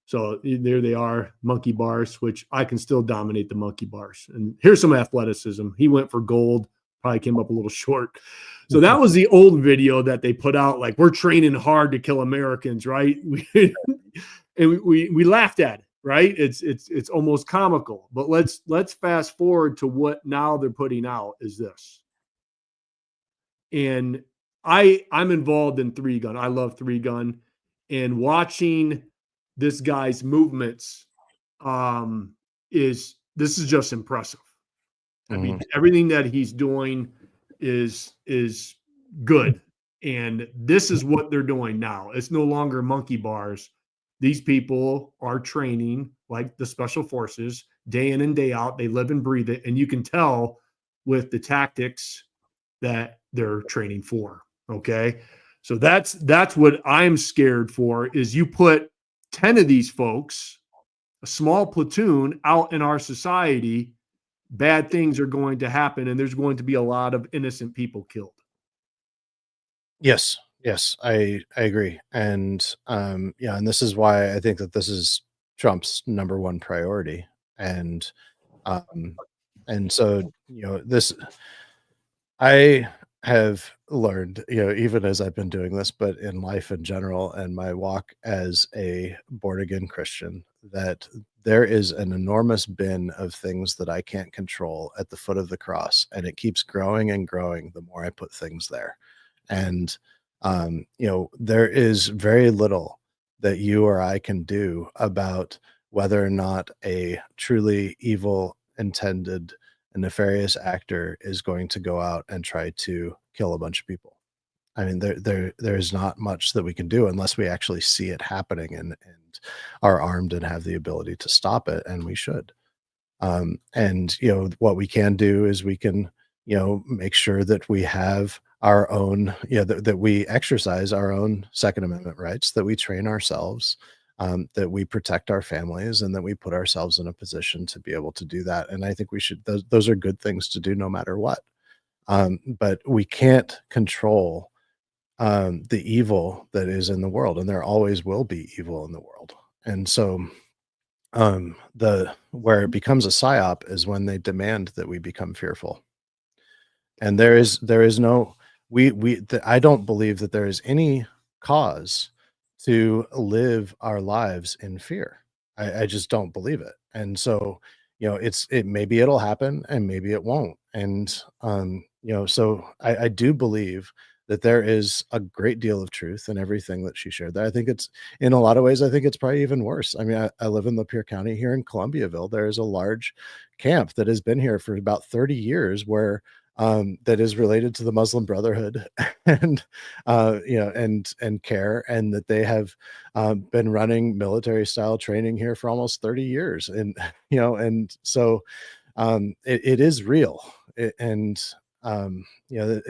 So there they are, monkey bars, which I can still dominate the monkey bars. And here's some athleticism. He went for gold, probably came up a little short. So that was the old video that they put out, like, we're training hard to kill Americans, right? And we laughed at it, right? It's almost comical. But let's fast forward to what now they're putting out is this. And I'm involved in 3-gun. I love 3-gun. And watching this guy's movements is just impressive. I mean, everything that he's doing is good. And this is what they're doing now. It's no longer monkey bars. These people are training like the special forces day in and day out. They live and breathe it. And you can tell with the tactics that they're training for. Okay. So that's what I'm scared for is you put 10 of these folks, a small platoon out in our society, bad things are going to happen and there's going to be a lot of innocent people killed. Yes, yes, I agree, and yeah, and this is why I think that this is Trump's number one priority, and um, so this I have learned, even as I've been doing this, but in life in general, and my walk as a born again Christian, that there is an enormous bin of things that I can't control at the foot of the cross, and it keeps growing and growing the more I put things there. And there is very little that you or I can do about whether or not a truly evil intended a nefarious actor is going to go out and try to kill a bunch of people. I mean, there's not much that we can do unless we actually see it happening and are armed and have the ability to stop it, and we should. And what we can do is we can make sure that we have our own that we exercise our own Second Amendment rights, that we train ourselves, that we protect our families, and that we put ourselves in a position to be able to do that. And I think we should, those are good things to do no matter what. But we can't control the evil that is in the world, and there always will be evil in the world. And so where it becomes a psyop is when they demand that we become fearful. And there is no, I don't believe that there is any cause to live our lives in fear. I just don't believe it. And so, maybe it'll happen and maybe it won't. And, so I do believe that there is a great deal of truth in everything that she shared there. I think it's, in a lot of ways, I think it's probably even worse. I mean, I live in Lapeer County here in Columbiaville. There is a large camp that has been here for about 30 years where that is related to the Muslim Brotherhood and and CARE, and that they have been running military style training here for almost 30 years. And and so it is real. It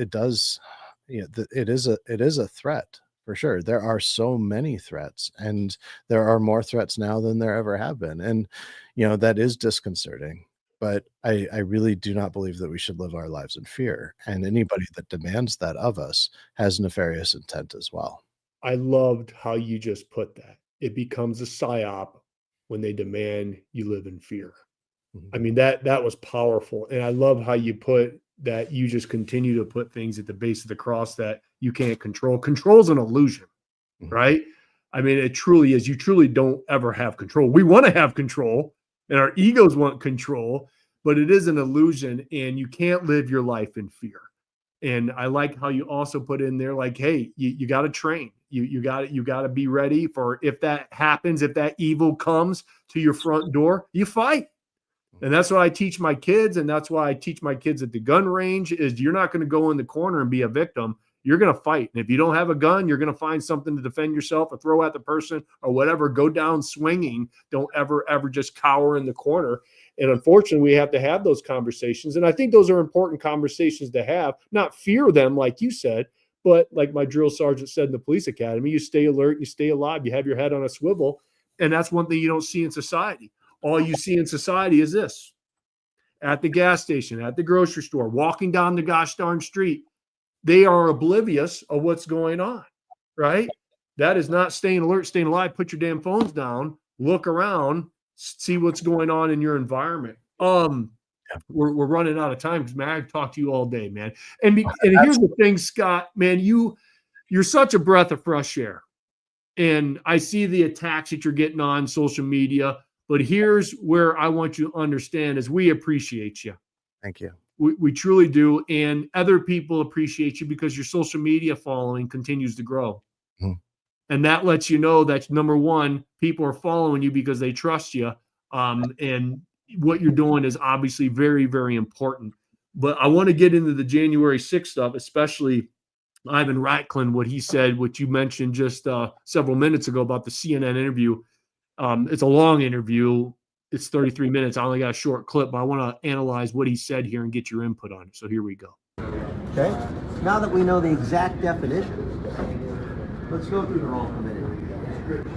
does, it is a threat for sure. There are so many threats, and there are more threats now than there ever have been. And that is disconcerting. But I really do not believe that we should live our lives in fear. And anybody that demands that of us has nefarious intent as well. I loved how you just put that. It becomes a psyop when they demand you live in fear. Mhm. I mean, that was powerful. And I love how you put that you just continue to put things at the base of the cross that you can't control. Control's an illusion, Mhm. right? I mean, it truly is. You truly don't ever have control. We want to have control, and our egos want control, but it is an illusion, and you can't live your life in fear. And I like how you also put in there, like, hey, you got to train. You got to be ready for if that happens, if that evil comes to your front door, you fight. And that's what I teach my kids, and that's why I teach my kids at the gun range is you're not going to go in the corner and be a victim. You're going to fight. And if you don't have a gun, you're going to find something to defend yourself or throw at the person or whatever. Go down swinging. Don't ever just cower in the corner. And unfortunately, we have to have those conversations. And I think those are important conversations to have, not fear them, like you said, but like my drill sergeant said in the police academy, you stay alert, you stay alive, you have your head on a swivel. And that's one thing you don't see in society. All you see in society is this: at the gas station, at the grocery store, walking down the gosh darn street. They are oblivious of what's going on, right? That is not staying alert, staying alive. Put your damn phones down, look around, see what's going on in your environment. We're running out of time because, man, I've talked to you all day, man. And here's the thing, Scott, man, you're such a breath of fresh air. And I see the attacks that you're getting on social media. But here's where I want you to understand is we appreciate you. Thank you. We truly do. And other people appreciate you because your social media following continues to grow. Mhm. And that lets you know that, number one, people are following you because they trust you. And what you're doing is obviously very, very important. But I want to get into the January 6th stuff, especially Ivan Raiklin, what he said, what you mentioned just several minutes ago about the CNN interview. It's a long interview. It's 33 minutes. I only got a short clip, but I want to analyze what he said here and get your input on it. So here we go. Okay? Now that we know the exact definition, let's go through the wrongful minute.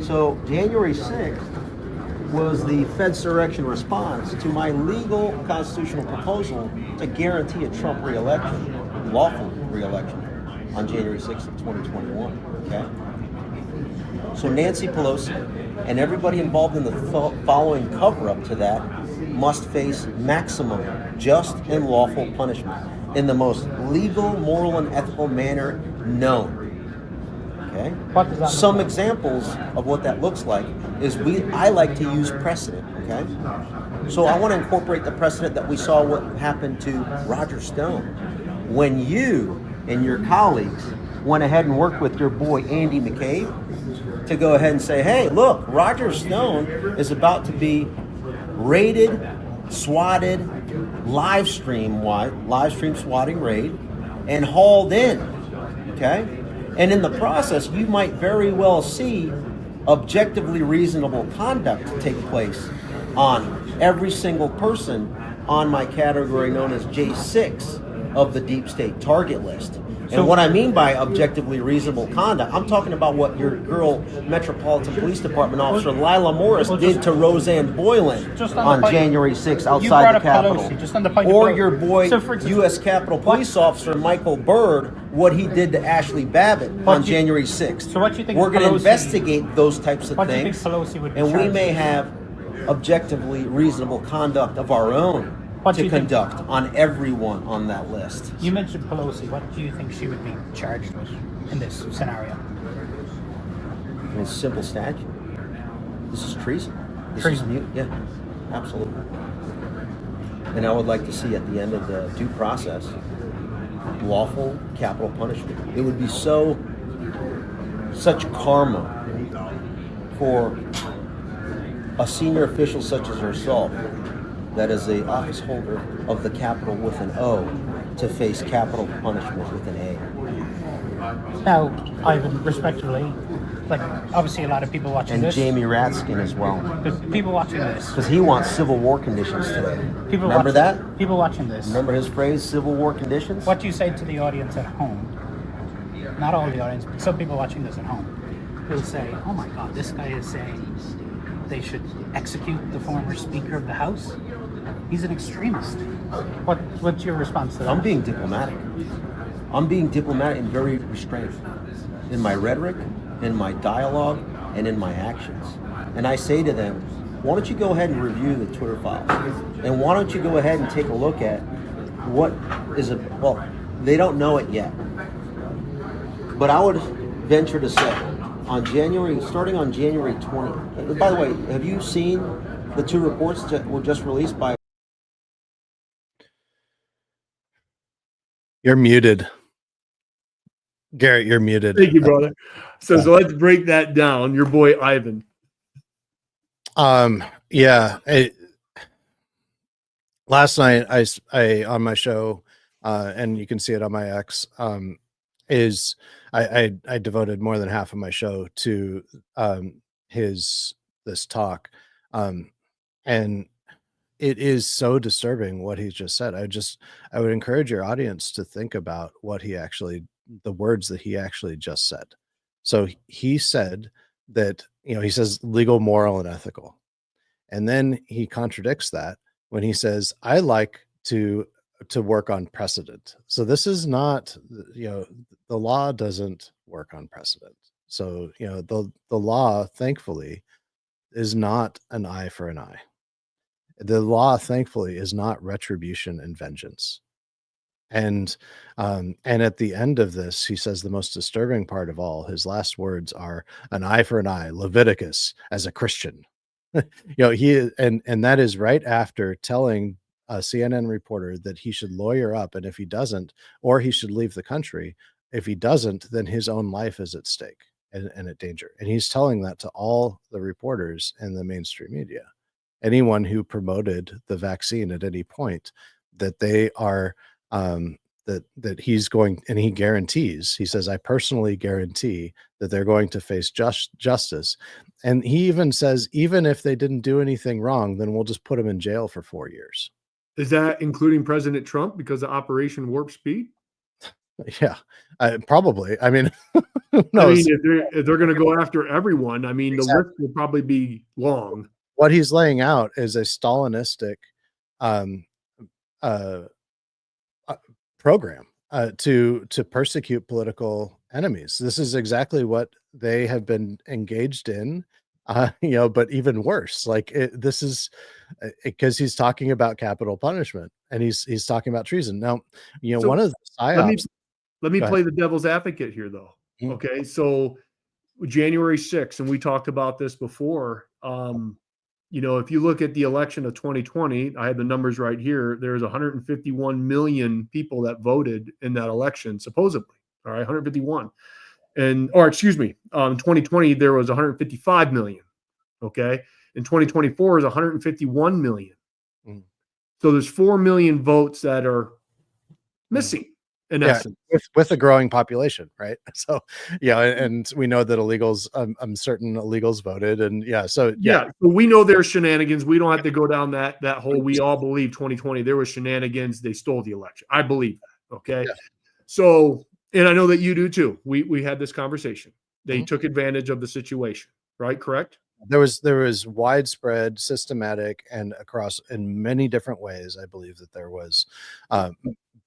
So January 6th was the Fedsurrection response to my legal constitutional proposal to guarantee a Trump re-election, lawful re-election, on January 6th of 2021. Okay? So Nancy Pelosi and everybody involved in the following cover-up to that must face maximum just and lawful punishment in the most legal, moral, and ethical manner known. Okay? Some examples of what that looks like is I like to use precedent. Okay? So I want to incorporate the precedent that we saw what happened to Roger Stone when you and your colleagues went ahead and worked with your boy Andy McCabe to go ahead and say, hey, look, Roger Stone is about to be raided, swatted, live stream swatting raid, and hauled in. Okay? And in the process, you might very well see objectively reasonable conduct take place on every single person on my category known as J6 of the deep state target list. And what I mean by objectively reasonable conduct, I'm talking about what your girl Metropolitan Police Department officer Lila Morris did to Roseanne Boylan on January 6th outside the Capitol. Or your boy U.S. Capitol Police Officer Michael Byrd, what he did to Ashley Babbitt on January 6th. So what you think we're going to Pelosi- investigate those types of What do you things, think Pelosi would be and we charged may with? have objectively reasonable conduct of our own What do to you think- conduct on everyone on that list. You mentioned Pelosi. What do you think she would be charged with in this scenario? I mean, it's a simple statute. This is treason. Yeah, absolutely. And I would like to see at the end of the due process, lawful capital punishment. It would be such karma for a senior official such as herself, that is a office holder of the Capitol with an O, to face capital punishment with an A. Now, Ivan, respectively, like obviously a lot of people watching And this. Jamie Ratskin as well. But people watching this. Because he wants Civil War conditions today. People Remember watching, that? People watching this. Remember his phrase, Civil War conditions? What do you say to the audience at home? Not all the audience, but some people watching this at home will say, oh my God, this guy is saying they should execute the former Speaker of the House? He's an extremist. What's your response to that? I'm being diplomatic. I'm being diplomatic and very restrained in my rhetoric, in my dialogue, and in my actions. And I say to them, why don't you go ahead and review the Twitter files? And why don't you go ahead and take a look at what is well, they don't know it yet. But I would venture to say, starting on January 20, by the way, have you seen the two reports that were just released by? You're muted. Garrett, you're muted. Thank you, brother. So let's break that down. Your boy Ivan. Yeah. Last night I on my show, and you can see it on my X, I devoted more than half of my show to this talk. And it is so disturbing what he just said. I would encourage your audience to think about the words that he actually just said. So he said that, he says legal, moral, and ethical. And then he contradicts that when he says, I like to work on precedent. So this is not, the law doesn't work on precedent. So, the law, thankfully, is not an eye for an eye. The law, thankfully, is not retribution and vengeance. And at the end of this, he says the most disturbing part of all, his last words are an eye for an eye, Leviticus, as a Christian. And that is right after telling a CNN reporter that he should lawyer up, and if he doesn't, or he should leave the country. If he doesn't, then his own life is at stake and at danger. And he's telling that to all the reporters in the mainstream media. Anyone who promoted the vaccine at any point, that they are that he's going, and he guarantees, he says, I personally guarantee that they're going to face justice. And he even says, even if they didn't do anything wrong, then we'll just put them in jail for 4 years. Is that including President Trump because of Operation Warp Speed? Yeah, probably. I mean, who I knows? mean, if they're going to go after everyone, I mean, the Exactly. list will probably be long. What he's laying out is a Stalinistic um, uh, program to persecute political enemies. This is exactly what they have been engaged in, but even worse. Like this is because he's talking about capital punishment and he's talking about treason. Now, So one of the let me psyops. let me Go ahead. play the devil's advocate here, though. Mhm. Okay, so January 6th, and we talked about this before. If you look at the election of 2020, I have the numbers right here. There's 151 million people that voted in that election, supposedly. All right, 151. Excuse me, 2020, there was 155 million. Okay. In 2024 is 151 million. Mhm. So there's 4 million votes that are missing in Yeah, essence. with a growing population, right? So, and we know that illegals, certain illegals voted, and so we know there's shenanigans. We don't have to go down that hole. We all believe 2020 there was shenanigans. They stole the election. I believe that. Okay. Yeah. So, and I know that you do too. We had this conversation. They Mhm. took advantage of the situation, right? Correct? There was widespread, systematic, and across in many different ways. I believe that there was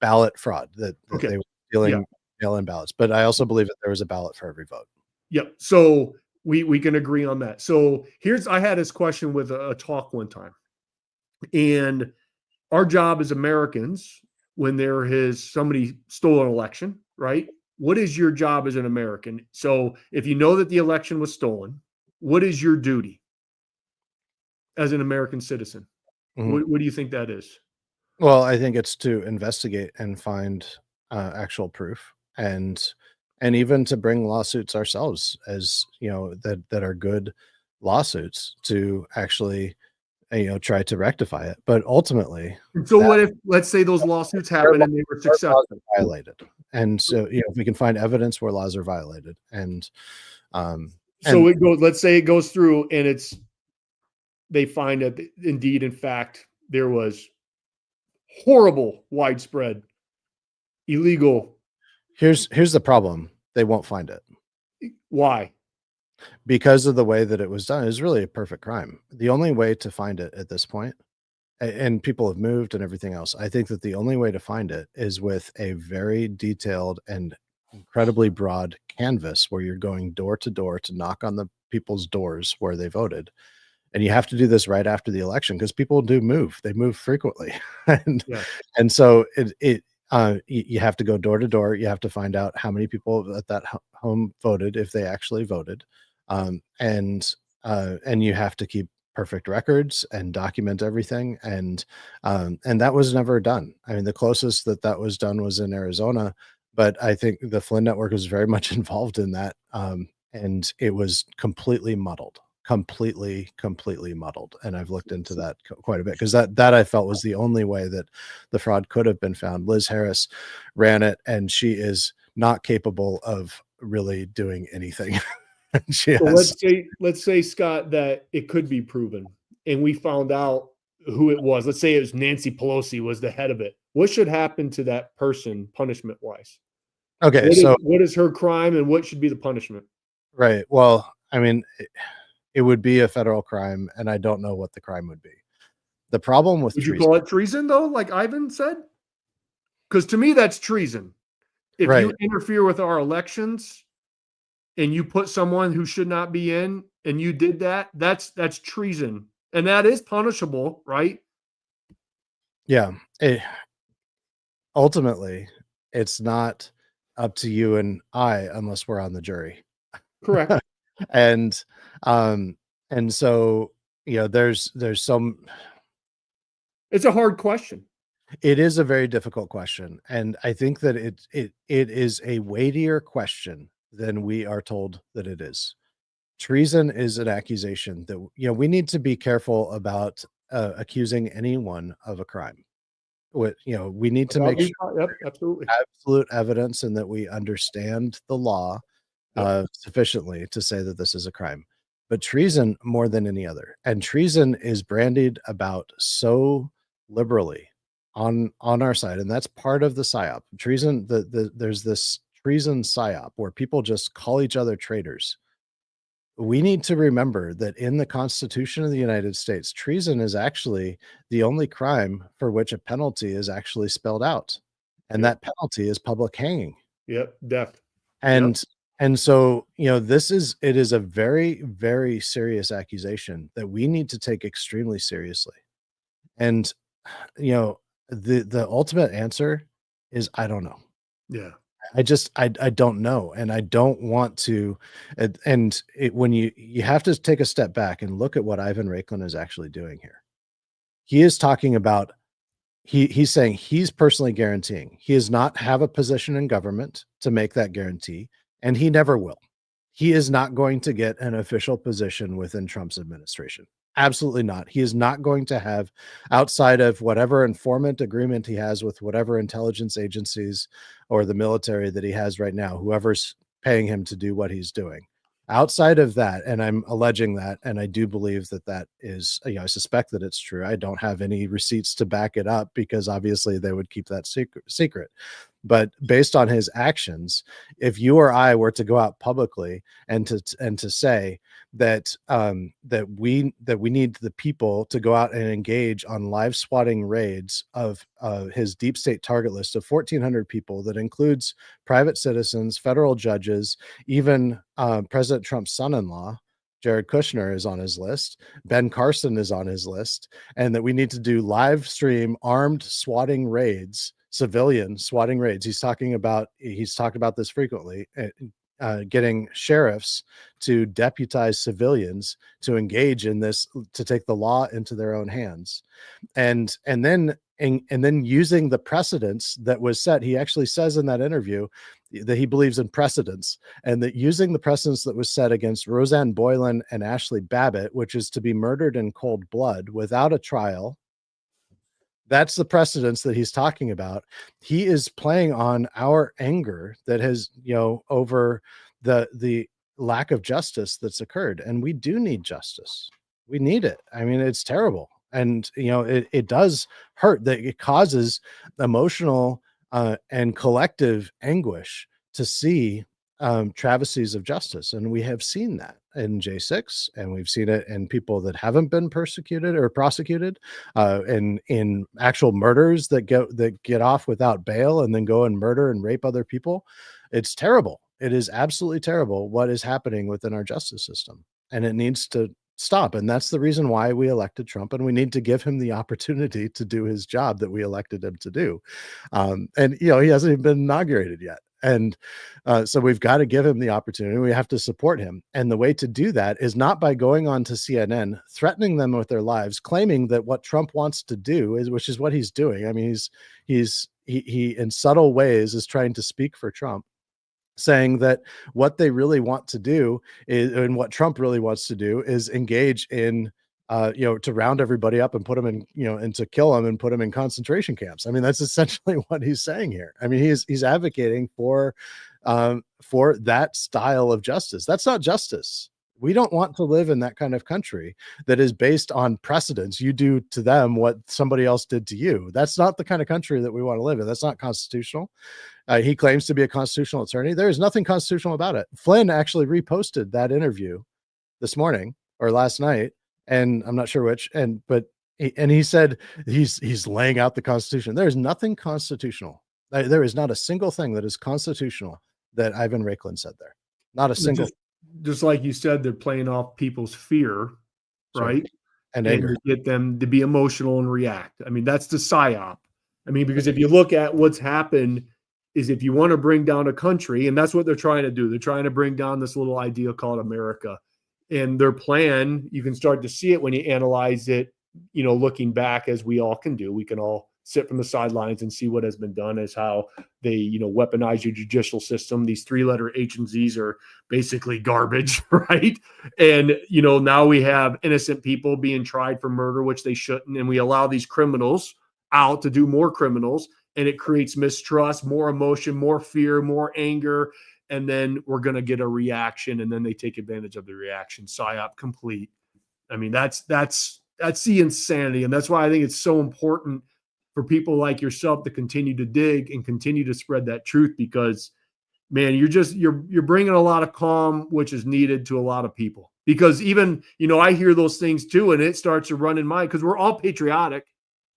ballot fraud that Okay. they were stealing mail-in ballots, but I also believe that there was a ballot for every vote. Yep. So we can agree on that. So I had this question with a talk one time, and our job as Americans, when there is somebody stole an election, right? What is your job as an American? So if you know that the election was stolen, what is your duty as an American citizen? Mhm. What do you think that is? Well, I think it's to investigate and find actual proof, and even to bring lawsuits ourselves, as that are good lawsuits to actually try to rectify it. But ultimately, And so what if, let's say those lawsuits happen and they were our laws successful? are violated, and so if we can find evidence where laws are violated, and So it goes, let's say it goes through and they find that indeed, in fact, there was horrible, widespread, illegal. here's the problem: they won't find it Why? because of the way that it was done. It's really a perfect crime. The only way to find it at this point, and people have moved and everything else, I think that the only way to find it is with a very detailed and incredibly broad canvas where you're going door to door to knock on the people's doors where they voted. And you have to do this right after the election because people do move. They move frequently. and Yeah. and so you have to go door to door. You have to find out how many people at that home voted, if they actually voted. And you have to keep perfect records and document everything. And that was never done. I mean, the closest that was done was in Arizona, but I think the Flynn network was very much involved in that. And it was completely muddled. Completely muddled. And I've looked into that quite a bit because that I felt was the only way that the fraud could have been found. Liz Harris ran it, and she is not capable of really doing anything. So let's say, Scott, that it could be proven and we found out who it was. Let's say it was Nancy Pelosi was the head of it. What should happen to that person punishment wise? Okay. What is her crime and what should be the punishment? Right. Well, I mean, it would be a federal crime, and I don't know what the crime would be. The problem with Would you call it treason, though, like Ivan said? Because to me, that's treason. If you interfere with our elections and you put someone who should not be in and you did that, that's treason. And that is punishable, right? Yeah. Ultimately, it's not up to you and I unless we're on the jury. Correct. And so there's some. It's a hard question. It is a very difficult question, and I think that it is a weightier question than we are told that it is. Treason is an accusation that we need to be careful about accusing anyone of a crime. We need to make sure Yep, absolutely. absolute evidence and that we understand the law sufficiently to say that this is a crime. But treason more than any other, and treason is brandied about so liberally on our side, and that's part of the psyop. Treason, there's this treason psyop where people just call each other traitors. We need to remember that in the Constitution of the United States, treason is actually the only crime for which a penalty is actually spelled out, and that penalty is public hanging. Yep, death. And and so, it is a very, very serious accusation that we need to take extremely seriously. And the ultimate answer is I don't know. Yeah. I don't know, and I don't want to. When you have to take a step back and look at what Ivan Raiklin is actually doing here. He is talking about he's saying he's personally guaranteeing he does not have a position in government to make that guarantee, and he never will. He is not going to get an official position within Trump's administration. Absolutely not. He is not going to have, outside of whatever informant agreement he has with whatever intelligence agencies or the military that he has right now, whoever's paying him to do what he's doing. Outside of that, and I'm alleging that, and I do believe that is, I suspect that it's true. I don't have any receipts to back it up because obviously they would keep that secret. But based on his actions, if you or I were to go out publicly and to say that that we need the people to go out and engage on live swatting raids of his deep state target list of 1,400 people that includes private citizens, federal judges, even President Trump's son-in-law, Jared Kushner, is on his list. Ben Carson is on his list, and that we need to do live stream armed swatting raids, civilian swatting raids. He's talked about this frequently, getting sheriffs to deputize civilians to engage in this, to take the law into their own hands, and then using the precedents that was set. He actually says in that interview that he believes in precedents, and that using the precedents that was set against Roseanne Boylan and Ashley Babbitt, which is to be murdered in cold blood without a trial. That's the precedents that he's talking about. He is playing on our anger that has, over the lack of justice that's occurred. And we do need justice. We need it. I mean, it's terrible. And, it does hurt, that it causes emotional and collective anguish to see travesties of justice. And we have seen that in J6, and we've seen it in people that haven't been persecuted or prosecuted, in actual murders that get off without bail and then go and murder and rape other people. It's terrible. It is absolutely terrible what is happening within our justice system, and it needs to stop. And that's the reason why we elected Trump, and we need to give him the opportunity to do his job that we elected him to do. And he hasn't even been inaugurated yet. And so we've got to give him the opportunity. We have to support him. And the way to do that is not by going on to CNN, threatening them with their lives, claiming that what Trump wants to do which is what he's doing. I mean, he in subtle ways is trying to speak for Trump, saying that what they really want to do is, and what Trump really wants to do, is engage in to round everybody up and put them in, and to kill them and put them in concentration camps. I mean, that's essentially what he's saying here. I mean, he's advocating for that style of justice. That's not justice. We don't want to live in that kind of country that is based on precedents. You do to them what somebody else did to you. That's not the kind of country that we want to live in. That's not constitutional. He claims to be a constitutional attorney. There is nothing constitutional about it. Flynn actually reposted that interview this morning or last night, and I'm not sure which. But he said he's laying out the Constitution. There is nothing constitutional. There is not a single thing that is constitutional that Ivan Raiklin said there. Not a single. Just like you said, they're playing off people's fear, right? And anger, to get them to be emotional and react. I mean, that's the psyop. I mean, because if you look at what's happened, is if you want to bring down a country, and that's what they're trying to do. They're trying to bring down this little idea called America. And their plan, you can start to see it when you analyze it, looking back, as we all can do. We can all sit from the sidelines and see what has been done, as how they, weaponize your judicial system. These 3-letter agencies are basically garbage, right? And, now we have innocent people being tried for murder, which they shouldn't. And we allow these criminals out to do more criminals. And it creates mistrust, more emotion, more fear, more anger. And then we're going to get a reaction. And then they take advantage of the reaction. PSYOP complete. I mean, that's the insanity. And that's why I think it's so important for people like yourself to continue to dig and continue to spread that truth, because man, you're bringing a lot of calm, which is needed to a lot of people. Because even, I hear those things too, and it starts to run in mind, because we're all patriotic.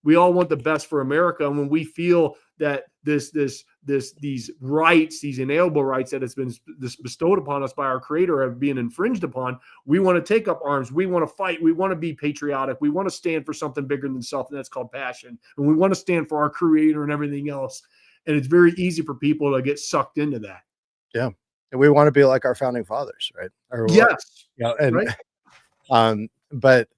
We all want the best for America. And when we feel that these rights, these inalienable rights that has been bestowed upon us by our Creator have been infringed upon, we want to take up arms. We want to fight. We want to be patriotic. We want to stand for something bigger than self, and that's called passion. And we want to stand for our Creator and everything else. And it's very easy for people to get sucked into that. Yeah. And we want to be like our founding fathers, right? Or yes. And right. But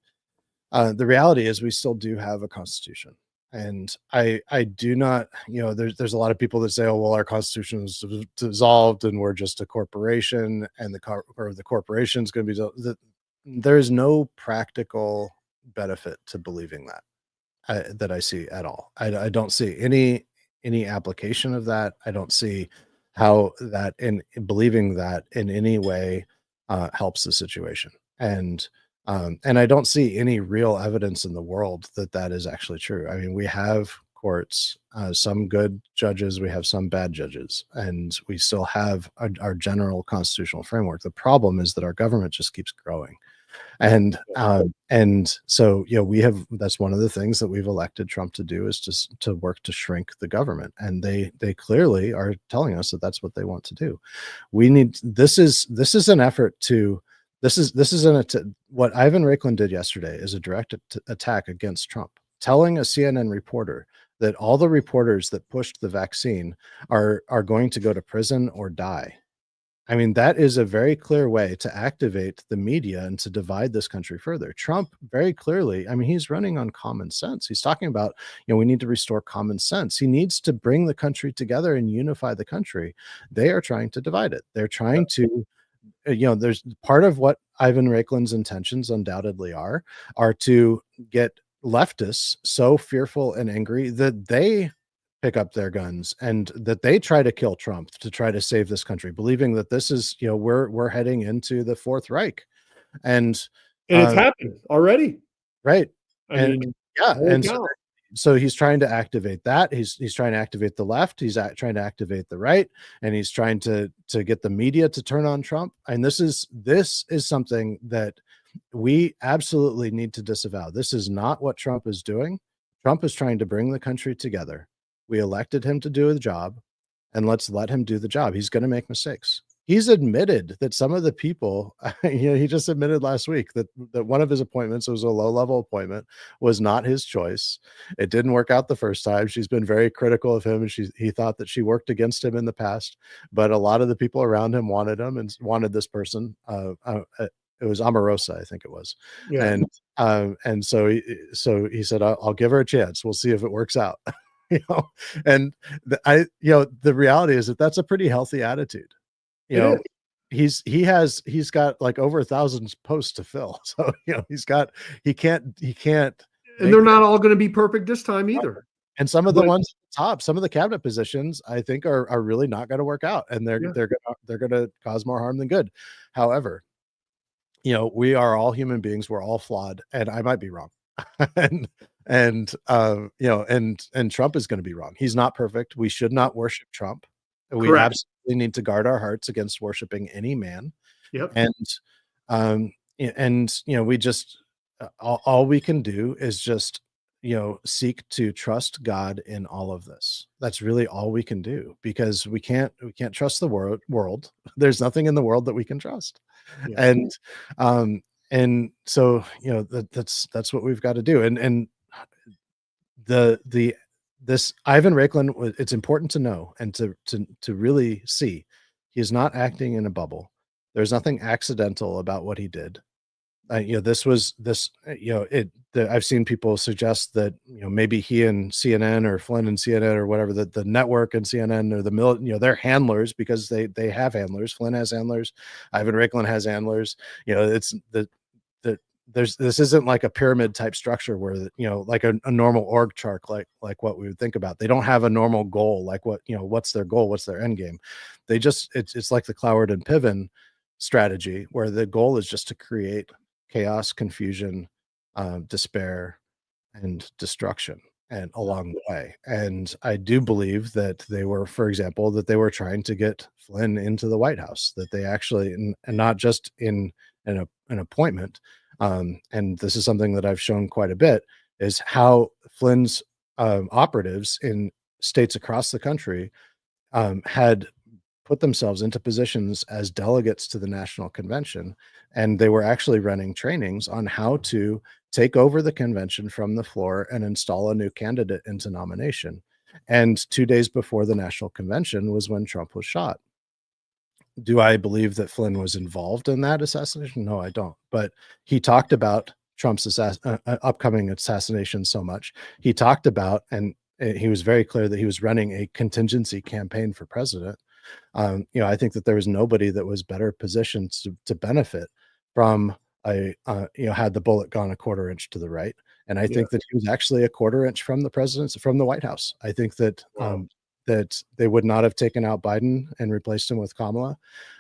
the reality is we still do have a constitution. And I do not, there's a lot of people that say, oh, well, our constitution is dissolved and we're just a corporation, and the corporation's going to be there is no practical benefit to believing that I see at all. I don't see any application of that. I don't see how that in believing that in any way helps the situation. And I don't see any real evidence in the world that is actually true. I mean, we have courts, some good judges, we have some bad judges, and we still have our general constitutional framework. The problem is that our government just keeps growing. And so, that's one of the things that we've elected Trump to do, is just to work to shrink the government. And they clearly are telling us that that's what they want to do. This is an effort to, what Ivan Raiklin did yesterday is a direct attack against Trump, telling a CNN reporter that all the reporters that pushed the vaccine are going to go to prison or die. I mean, that is a very clear way to activate the media and to divide this country further. Trump very clearly, I mean, he's running on common sense. He's talking about, we need to restore common sense. He needs to bring the country together and unify the country. They are trying to divide it. They're trying to, there's part of what Ivan Raiklin's intentions undoubtedly are to get leftists so fearful and angry that they pick up their guns and that they try to kill Trump to try to save this country, believing that this is, we're heading into the Fourth Reich. And it's happened already. Right. I mean, and so he's trying to activate that. He's trying to activate the left. He's trying to activate the right, and he's trying to get the media to turn on Trump. And this is something that we absolutely need to disavow. This is not what Trump is doing. Trump is trying to bring the country together. We elected him to do the job, and let's let him do the job. He's going to make mistakes. He's admitted that some of the people, he just admitted last week that one of his appointments was a low-level appointment, was not his choice. It didn't work out the first time. She's been very critical of him, and he thought that she worked against him in the past. But a lot of the people around him wanted him and wanted this person. It was Omarosa, I think it was. Yeah. And so he said, I'll give her a chance. We'll see if it works out. And the reality is that that's a pretty healthy attitude. He's got like over 1,000 posts to fill. So, he can't, and they're not all going to be perfect this time either. And some of the ones at the top, some of the cabinet positions, I think are really not going to work out, and they're going to cause more harm than good. However, we are all human beings. We're all flawed, and I might be wrong. and Trump is going to be wrong. He's not perfect. We should not worship Trump. We absolutely need to guard our hearts against worshiping any man. Yep. And we just all we can do is just seek to trust God in all of this. That's really all we can do, because we can't trust the world. There's nothing in the world that we can trust. Yeah. And so that's what we've got to do. And this Ivan Raiklin, it's important to know and to really see, he's not acting in a bubble. There's nothing accidental about what he did. I've seen people suggest that, maybe he and CNN or Flynn and CNN or whatever, the network and CNN or the they're handlers, because they have handlers. Flynn has handlers. Ivan Raiklin has handlers. This isn't like a pyramid type structure where, like a normal org chart, like what we would think about. They don't have a normal goal. Like what's their goal? What's their end game? It's like the Cloward and Piven strategy, where the goal is just to create chaos, confusion, despair, and destruction. and along the way. And I do believe that they were, for example, that they were trying to get Flynn into the White House, that they actually, and not just in an appointment. And this is something that I've shown quite a bit, is how Flynn's operatives in states across the country had put themselves into positions as delegates to the national convention, and they were actually running trainings on how to take over the convention from the floor and install a new candidate into nomination. And 2 days before the national convention was when Trump was shot. Do I believe that Flynn was involved in that assassination? No, I don't. But he talked about Trump's upcoming assassination so much. He talked about, and he was very clear that he was running a contingency campaign for president. I think that there was nobody that was better positioned to benefit from had the bullet gone a quarter inch to the right. And I think that he was actually a quarter inch from the White House. I think that that they would not have taken out Biden and replaced him with Kamala.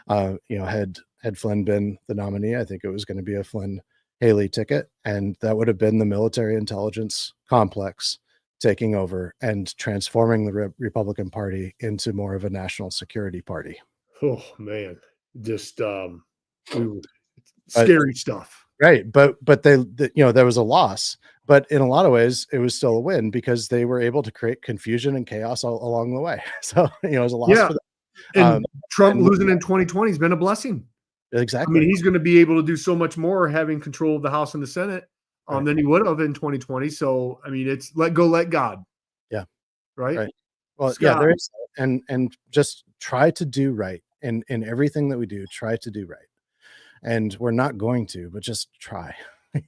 Had Flynn been the nominee, I think it was going to be a Flynn Haley ticket, and that would have been the military intelligence complex taking over and transforming the Republican Party into more of a national security party. Oh man, just scary stuff. Right, but there was a loss, but in a lot of ways it was still a win because they were able to create confusion and chaos along the way. So it was a loss for them. And Trump losing in 2020 has been a blessing. Exactly. I mean, he's going to be able to do so much more having control of the House and the Senate than he would have in 2020. So I mean, it's let go, let God. Yeah. Right. Well, Scott. there is, and just try to do right in everything that we do. Try to do right. And we're not going to, but just try,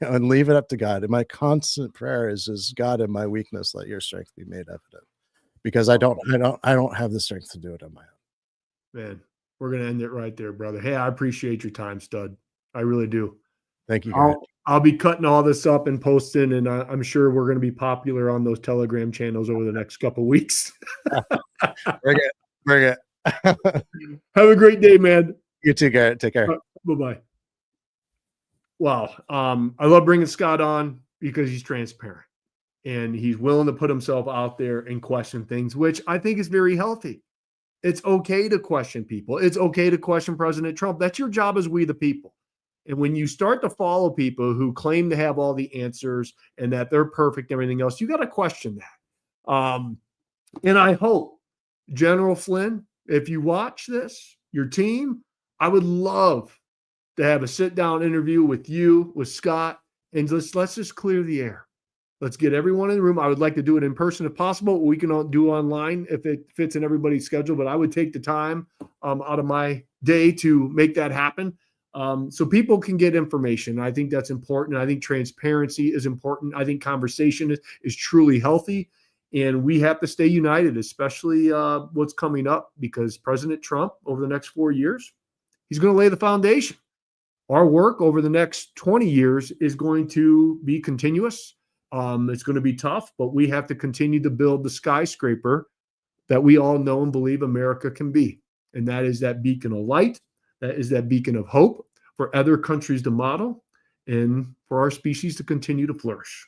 and leave it up to God. And my constant prayer is God, in my weakness, let your strength be made evident, because I don't have the strength to do it on my own. Man, we're going to end it right there, brother. Hey, I appreciate your time, stud. I really do. Thank you. I'll be cutting all this up and posting, and I'm sure we're going to be popular on those Telegram channels over the next couple of weeks. Bring it. Have a great day, man. You too, Garrett. Take care. Bye-bye. Wow. I love bringing Scott on because he's transparent and he's willing to put himself out there and question things, which I think is very healthy. It's okay to question people. It's okay to question President Trump. That's your job as we the people. And when you start to follow people who claim to have all the answers and that they're perfect and everything else, you got to question that. And I hope, General Flynn, if you watch this, your team, I would love to have a sit-down interview with you, with Scott, and let's just clear the air. Let's get everyone in the room. I would like to do it in person if possible. We can all do online if it fits in everybody's schedule, but I would take the time out of my day to make that happen so people can get information. I think that's important. I think transparency is important. I think conversation is truly healthy, and we have to stay united, especially what's coming up, because President Trump, over the next 4 years, he's going to lay the foundation. Our work over the next 20 years is going to be continuous. It's going to be tough, but we have to continue to build the skyscraper that we all know and believe America can be. And that is that beacon of light. That is that beacon of hope for other countries to model and for our species to continue to flourish.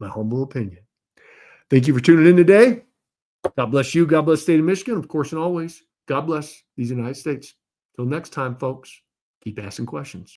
My humble opinion. Thank you for tuning in today. God bless you. God bless the state of Michigan. Of course, and always, God bless these United States. Till next time, folks, keep asking questions.